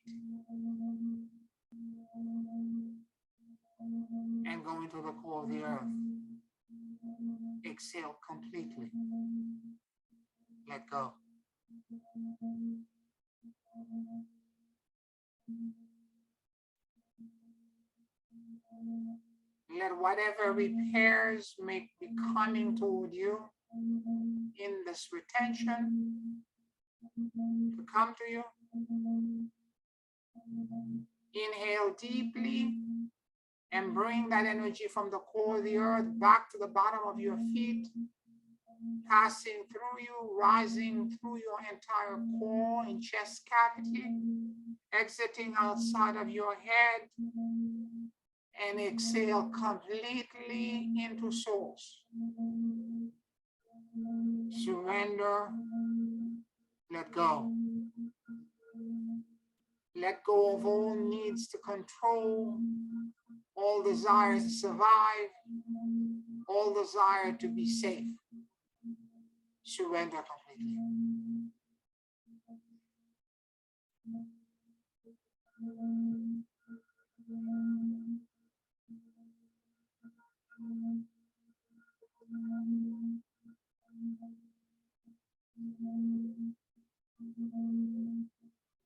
and go into the core of the earth. Exhale completely. Let go. Let whatever repairs may be coming toward you in this retention to come to you. Inhale deeply and bring that energy from the core of the earth back to the bottom of your feet, passing through you, rising through your entire core and chest cavity, exiting outside of your head, and exhale completely into source. Surrender, let go. Let go of all needs to control, all desires to survive, all desire to be safe. Surrender completely.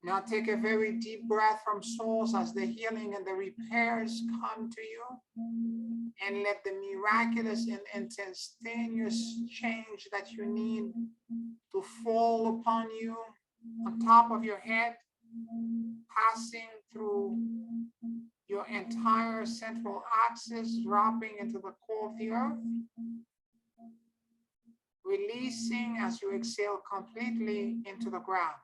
Now take a very deep breath from source as the healing and the repairs come to you, and let the miraculous and instantaneous change that you need to fall upon you on top of your head, passing through your entire central axis, dropping into the core of the earth, releasing as you exhale completely into the ground.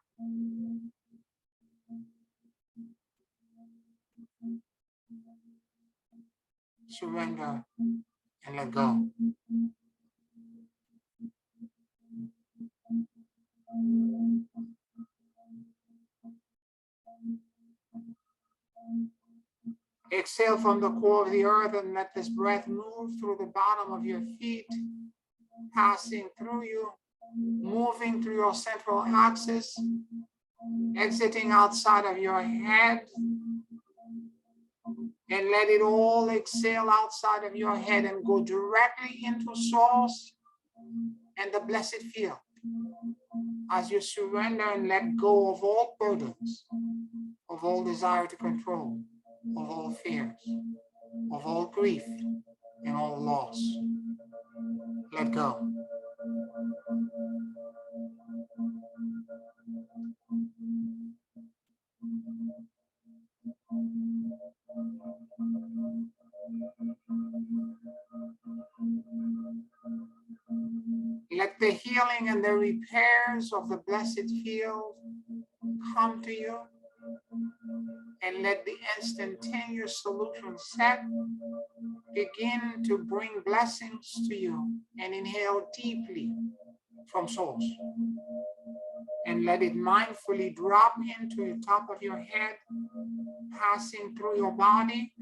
Surrender and let go. Exhale from the core of the earth and let this breath move through the bottom of your feet, passing through you, moving through your central axis, exiting outside of your head, and let it all exhale outside of your head and go directly into source and the blessed field as you surrender and let go of all burdens, of all desire to control, of all fears, of all grief and all loss. Let go. Let the healing and the repairs of the blessed field come to you, and let the instantaneous solution set begin to bring blessings to you. And inhale deeply from source, and let it mindfully drop into the top of your head, passing through your body,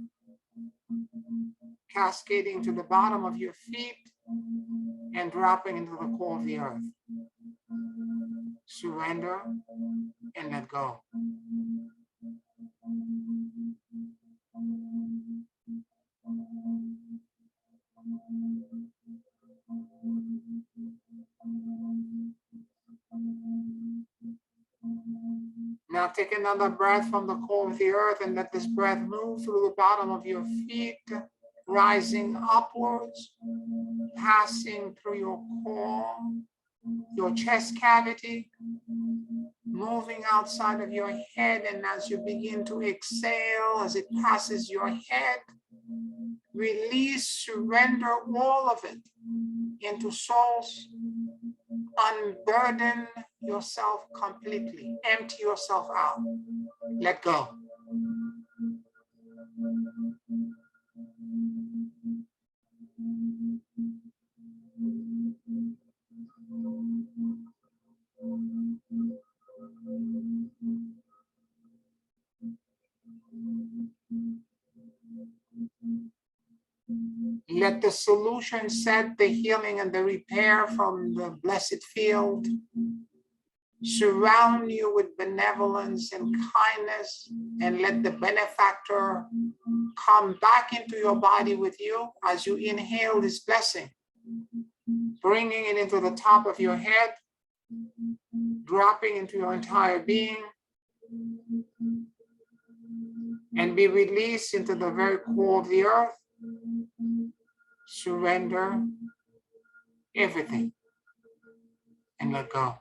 cascading to the bottom of your feet, and dropping into the core of the earth. Surrender and let go. Now take another breath from the core of the earth and let this breath move through the bottom of your feet, rising upwards, passing through your core, your chest cavity, moving outside of your head. And as you begin to exhale, as it passes your head, release, surrender all of it into source. Unburden yourself completely. Empty yourself out. Let go. Let the solution set, the healing and the repair from the blessed field surround you with benevolence and kindness, and let the benefactor come back into your body with you as you inhale this blessing, bringing it into the top of your head, dropping into your entire being, and be released into the very core of the earth. Surrender everything and let go.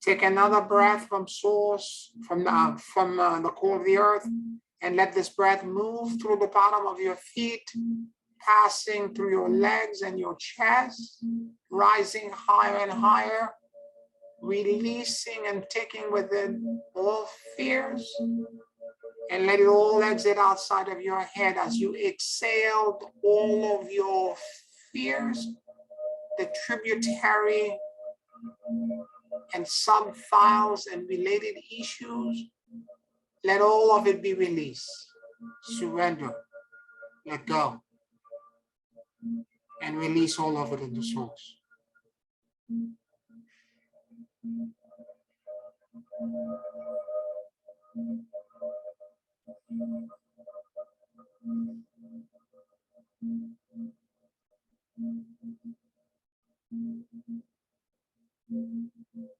Take another breath from source, from the core of the earth, and let this breath move through the bottom of your feet, passing through your legs and your chest, rising higher and higher, releasing and taking within all fears, and let it all exit outside of your head as you exhaled all of your fears, the tributary and sub-files and related issues, let all of it be released. Surrender, let go, and release all of it into source.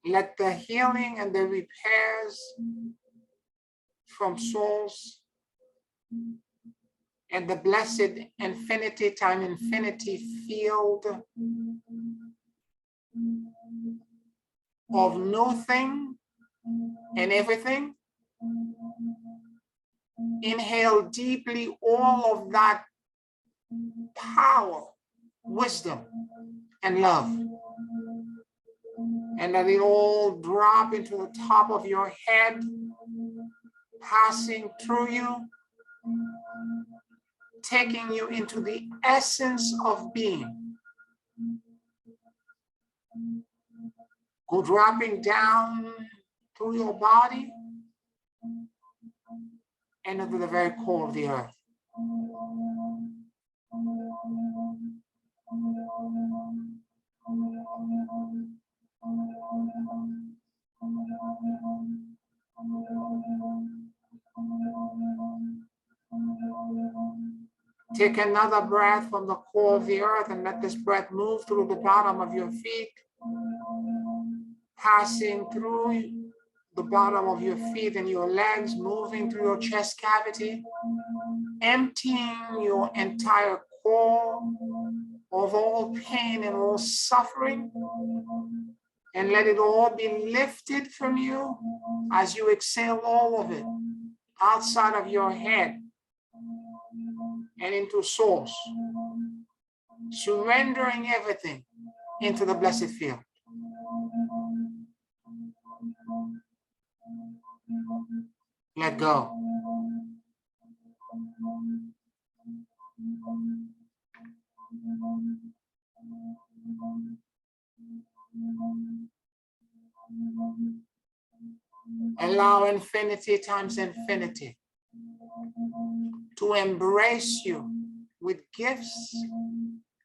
Let the healing and the repairs from source and the blessed infinity time infinity field of nothing and everything. Inhale deeply all of that power, wisdom, and love. And let it all drop into the top of your head, passing through you, taking you into the essence of being. Go dropping down through your body and into the very core of the earth. Take another breath from the core of the earth and let this breath move through the bottom of your feet, passing through the bottom of your feet and your legs, moving through your chest cavity, emptying your entire core of all pain and all suffering, and let it all be lifted from you as you exhale all of it outside of your head and into source, surrendering everything into the blessed field. Let go. Allow infinity times infinity to embrace you with gifts,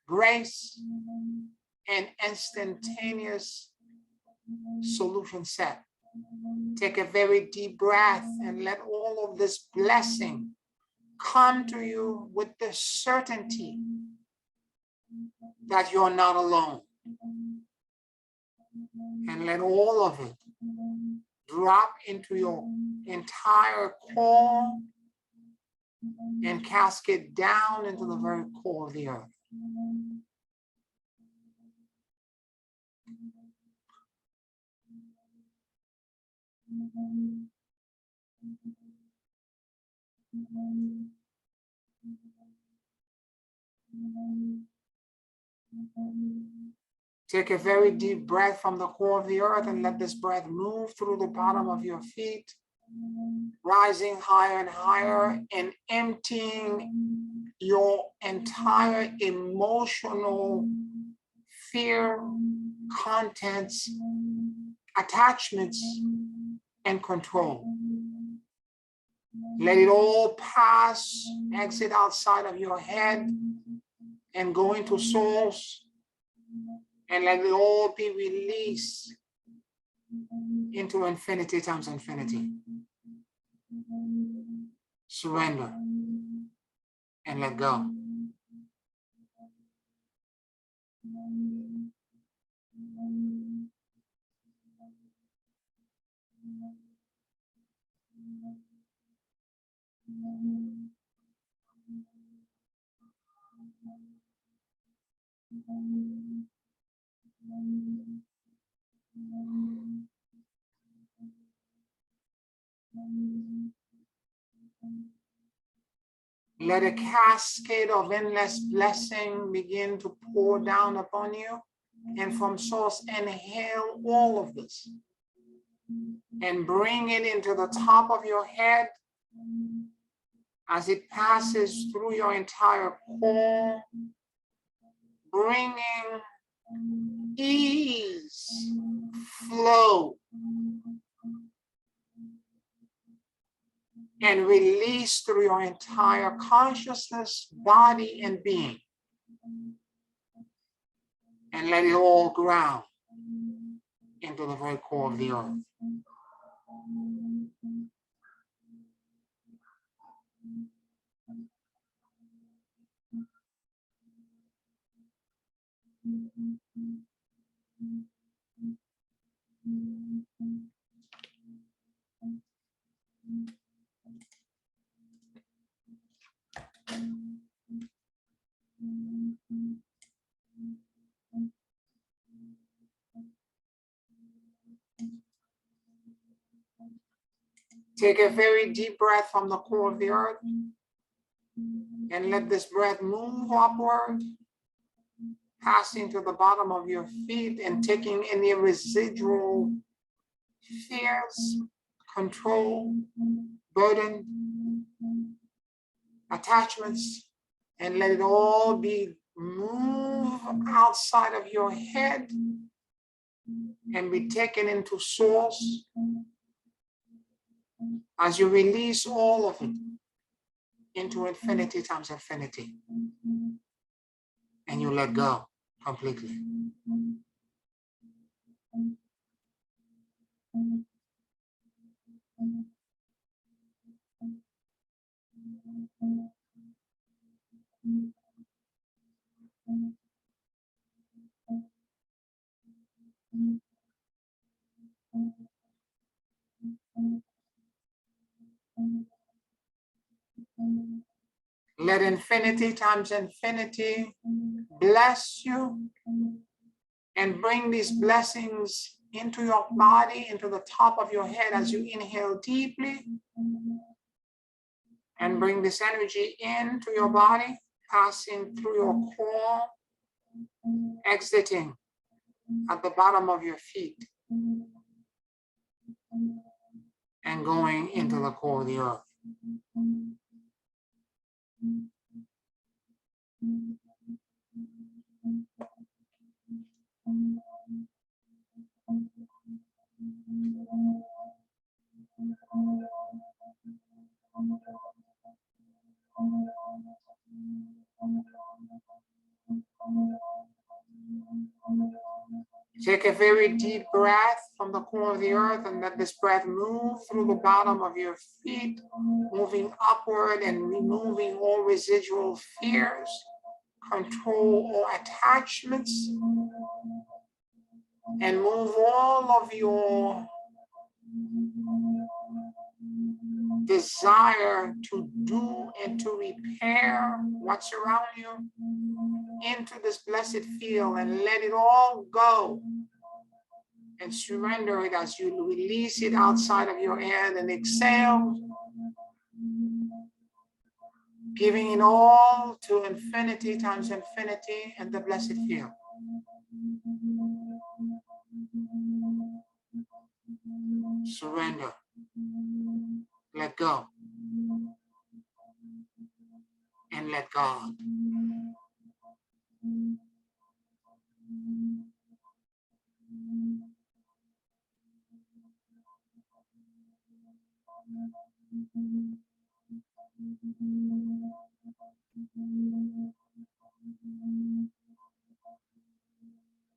grace, and instantaneous solution set. Take a very deep breath and let all of this blessing come to you with the certainty that you're not alone. And let all of it drop into your entire core and cascade down into the very core of the earth. Take a very deep breath from the core of the earth and let this breath move through the bottom of your feet, rising higher and higher and emptying your entire emotional fear, contents, attachments, and control. Let it all pass, exit outside of your head and go into source, and let it all be released into infinity times infinity. Surrender and let go. Let a cascade of endless blessing begin to pour down upon you. And from source, inhale all of this and bring it into the top of your head as it passes through your entire core, bringing ease flow and release through your entire consciousness, body, and being. And let it all ground into the very core of the earth. Take a very deep breath from the core of the earth and let this breath move upward, passing to the bottom of your feet and taking any residual fears, control, burden, attachments, and let it all be move outside of your head and be taken into source as you release all of it into infinity times infinity, and you let go completely. Let infinity times infinity bless you and bring these blessings into your body, into the top of your head as you inhale deeply, and bring this energy into your body, passing through your core, exiting at the bottom of your feet, and going into the core of the earth. Take a very deep breath from the core of the earth and let this breath move through the bottom of your feet, moving upward and removing all residual fears, control, or attachments, and move all of your desire to do and to repair what's around you into this blessed field, and let it all go and surrender it as you release it outside of your head and exhale, giving it all to infinity times infinity and the blessed field. Surrender. Let go. And let God.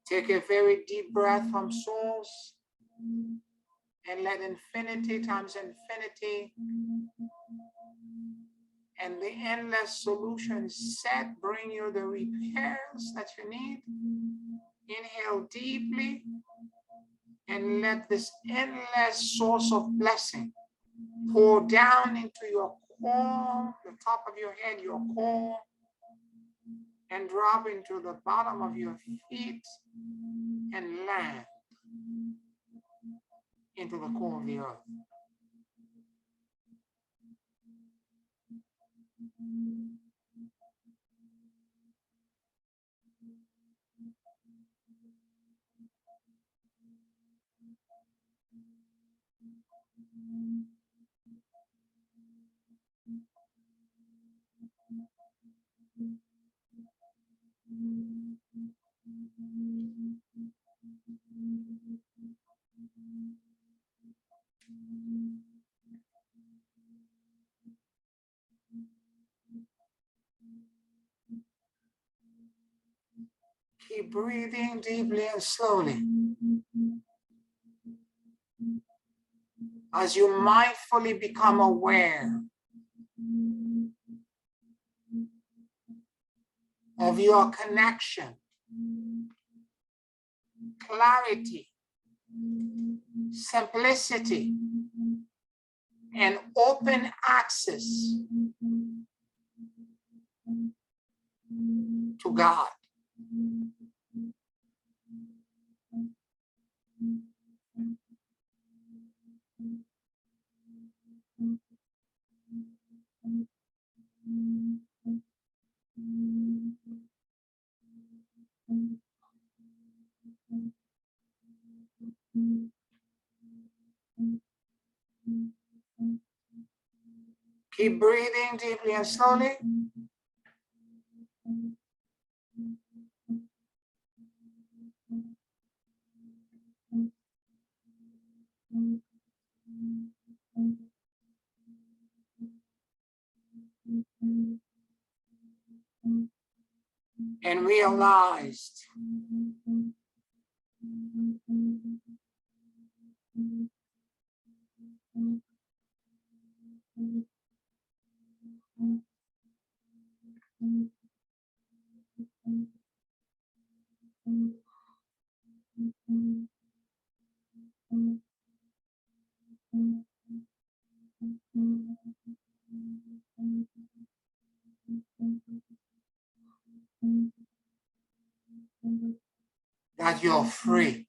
Take a very deep breath from source and let infinity times infinity and the endless solutions set bring you the repairs that you need. Inhale deeply and let this endless source of blessing pour down into your core, the top of your head, your core, and drop into the bottom of your feet and land into the core of the earth. breathing deeply and slowly as you mindfully become aware of your connection, clarity, simplicity, and open access to God. Keep breathing deeply and slowly. And realized that you're free.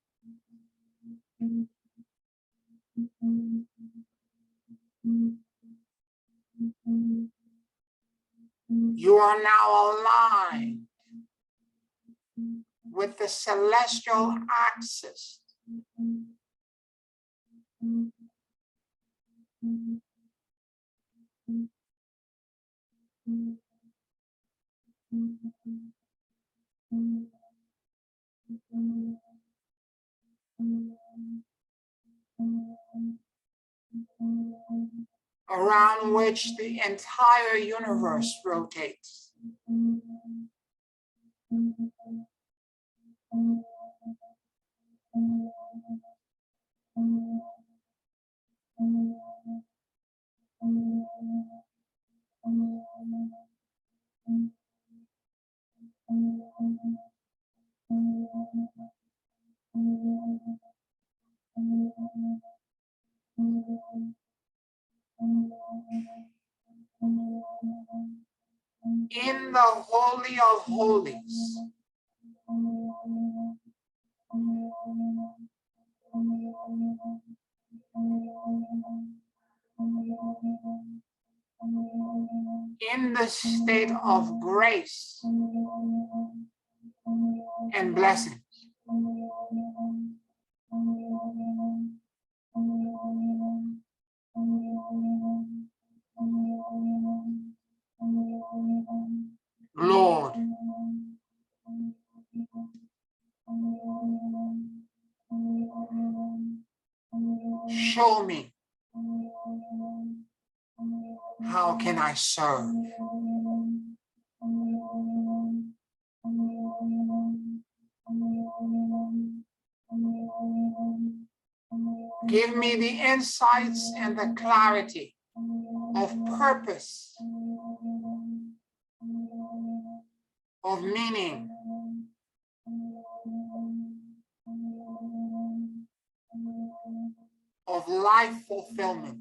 You are now aligned with the celestial axis around which the entire universe rotates. In the Holy of Holies, in the state of grace and blessings, Lord, show me how can I serve. Give me the insights and the clarity of purpose, of meaning, of life fulfillment.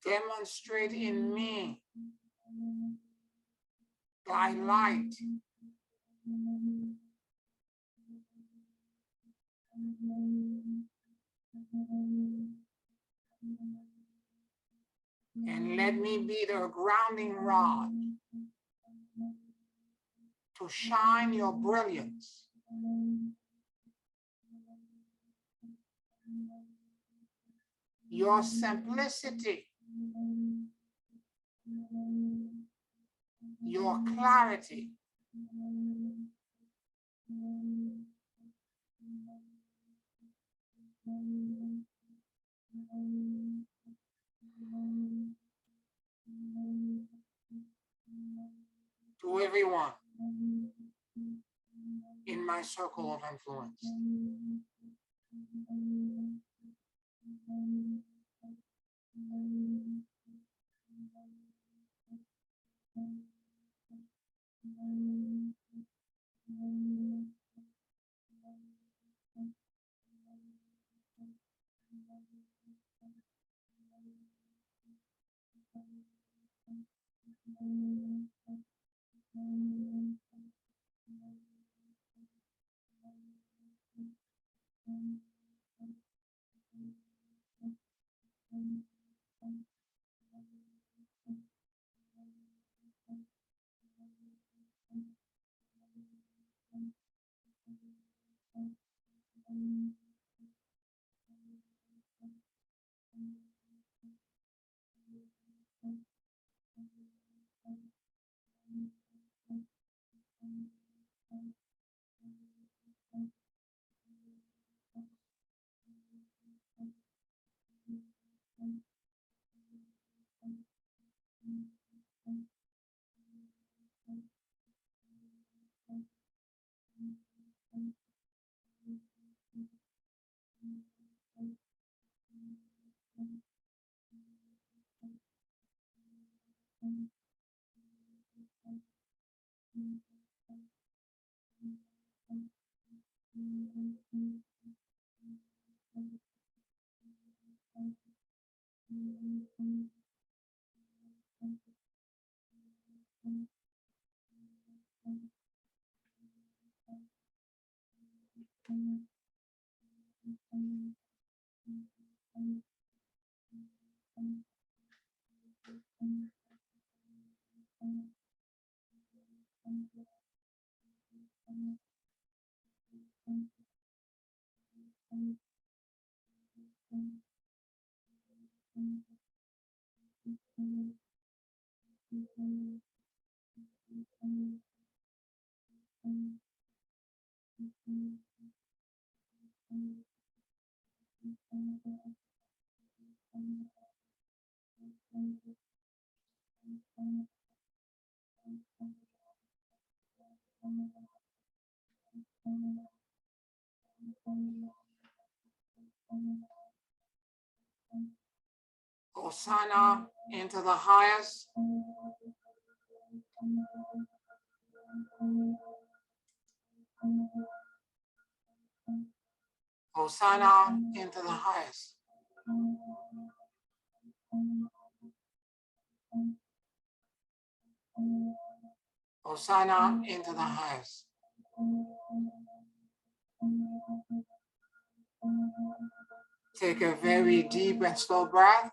Demonstrate in me thy light. And let me be the grounding rod to shine your brilliance. Your simplicity, your clarity, to everyone in my circle of influence. Hosanna into the highest. Hosanna into the highest. Hosanna into the highest. Take a very deep and slow breath.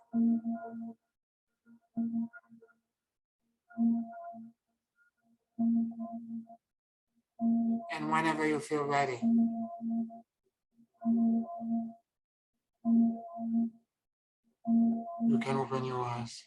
And whenever you feel ready, can open your eyes.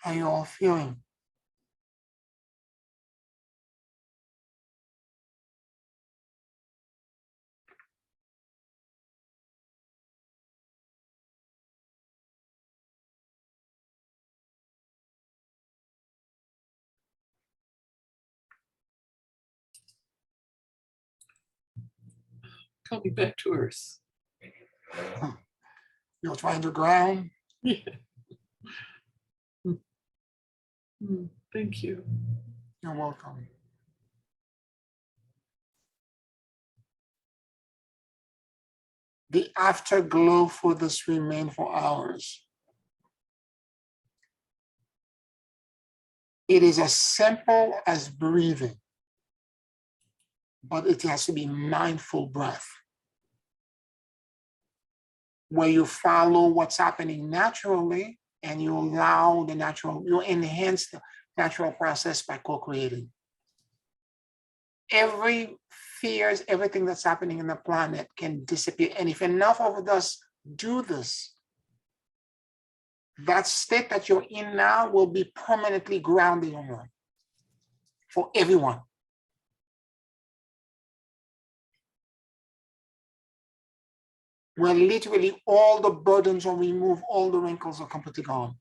How you all feeling? Coming back to earth. You're trying to ground. Yeah. Thank you. You're welcome. The afterglow for this remain for hours. It is as simple as breathing, but it has to be mindful breath, where you follow what's happening naturally and you allow the natural, you enhance the natural process by co-creating. Every fears, everything that's happening in the planet can disappear. And if enough of us do this, that state that you're in now will be permanently grounded on for everyone. Where literally all the burdens are removed, all the wrinkles are completely gone.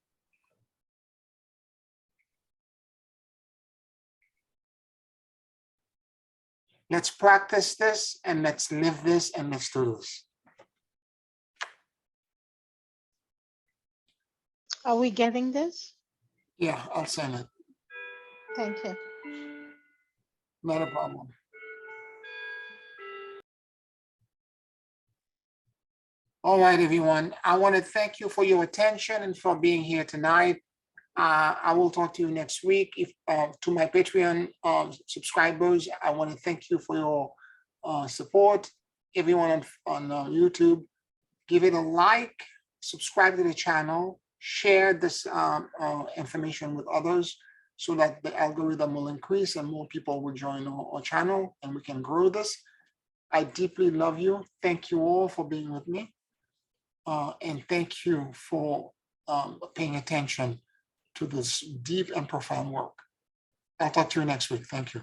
Let's practice this and let's live this and let's do this. Are we getting this? Yeah, I'll send it. Thank you. Not a problem. All right, everyone. I want to thank you for your attention and for being here tonight. I will talk to you next week. If to my Patreon subscribers, I want to thank you for your support. Everyone on YouTube, give it a like, subscribe to the channel, share this information with others so that the algorithm will increase and more people will join our channel and we can grow this. I deeply love you. Thank you all for being with me. And thank you for paying attention to this deep and profound work. I'll talk to you next week. Thank you.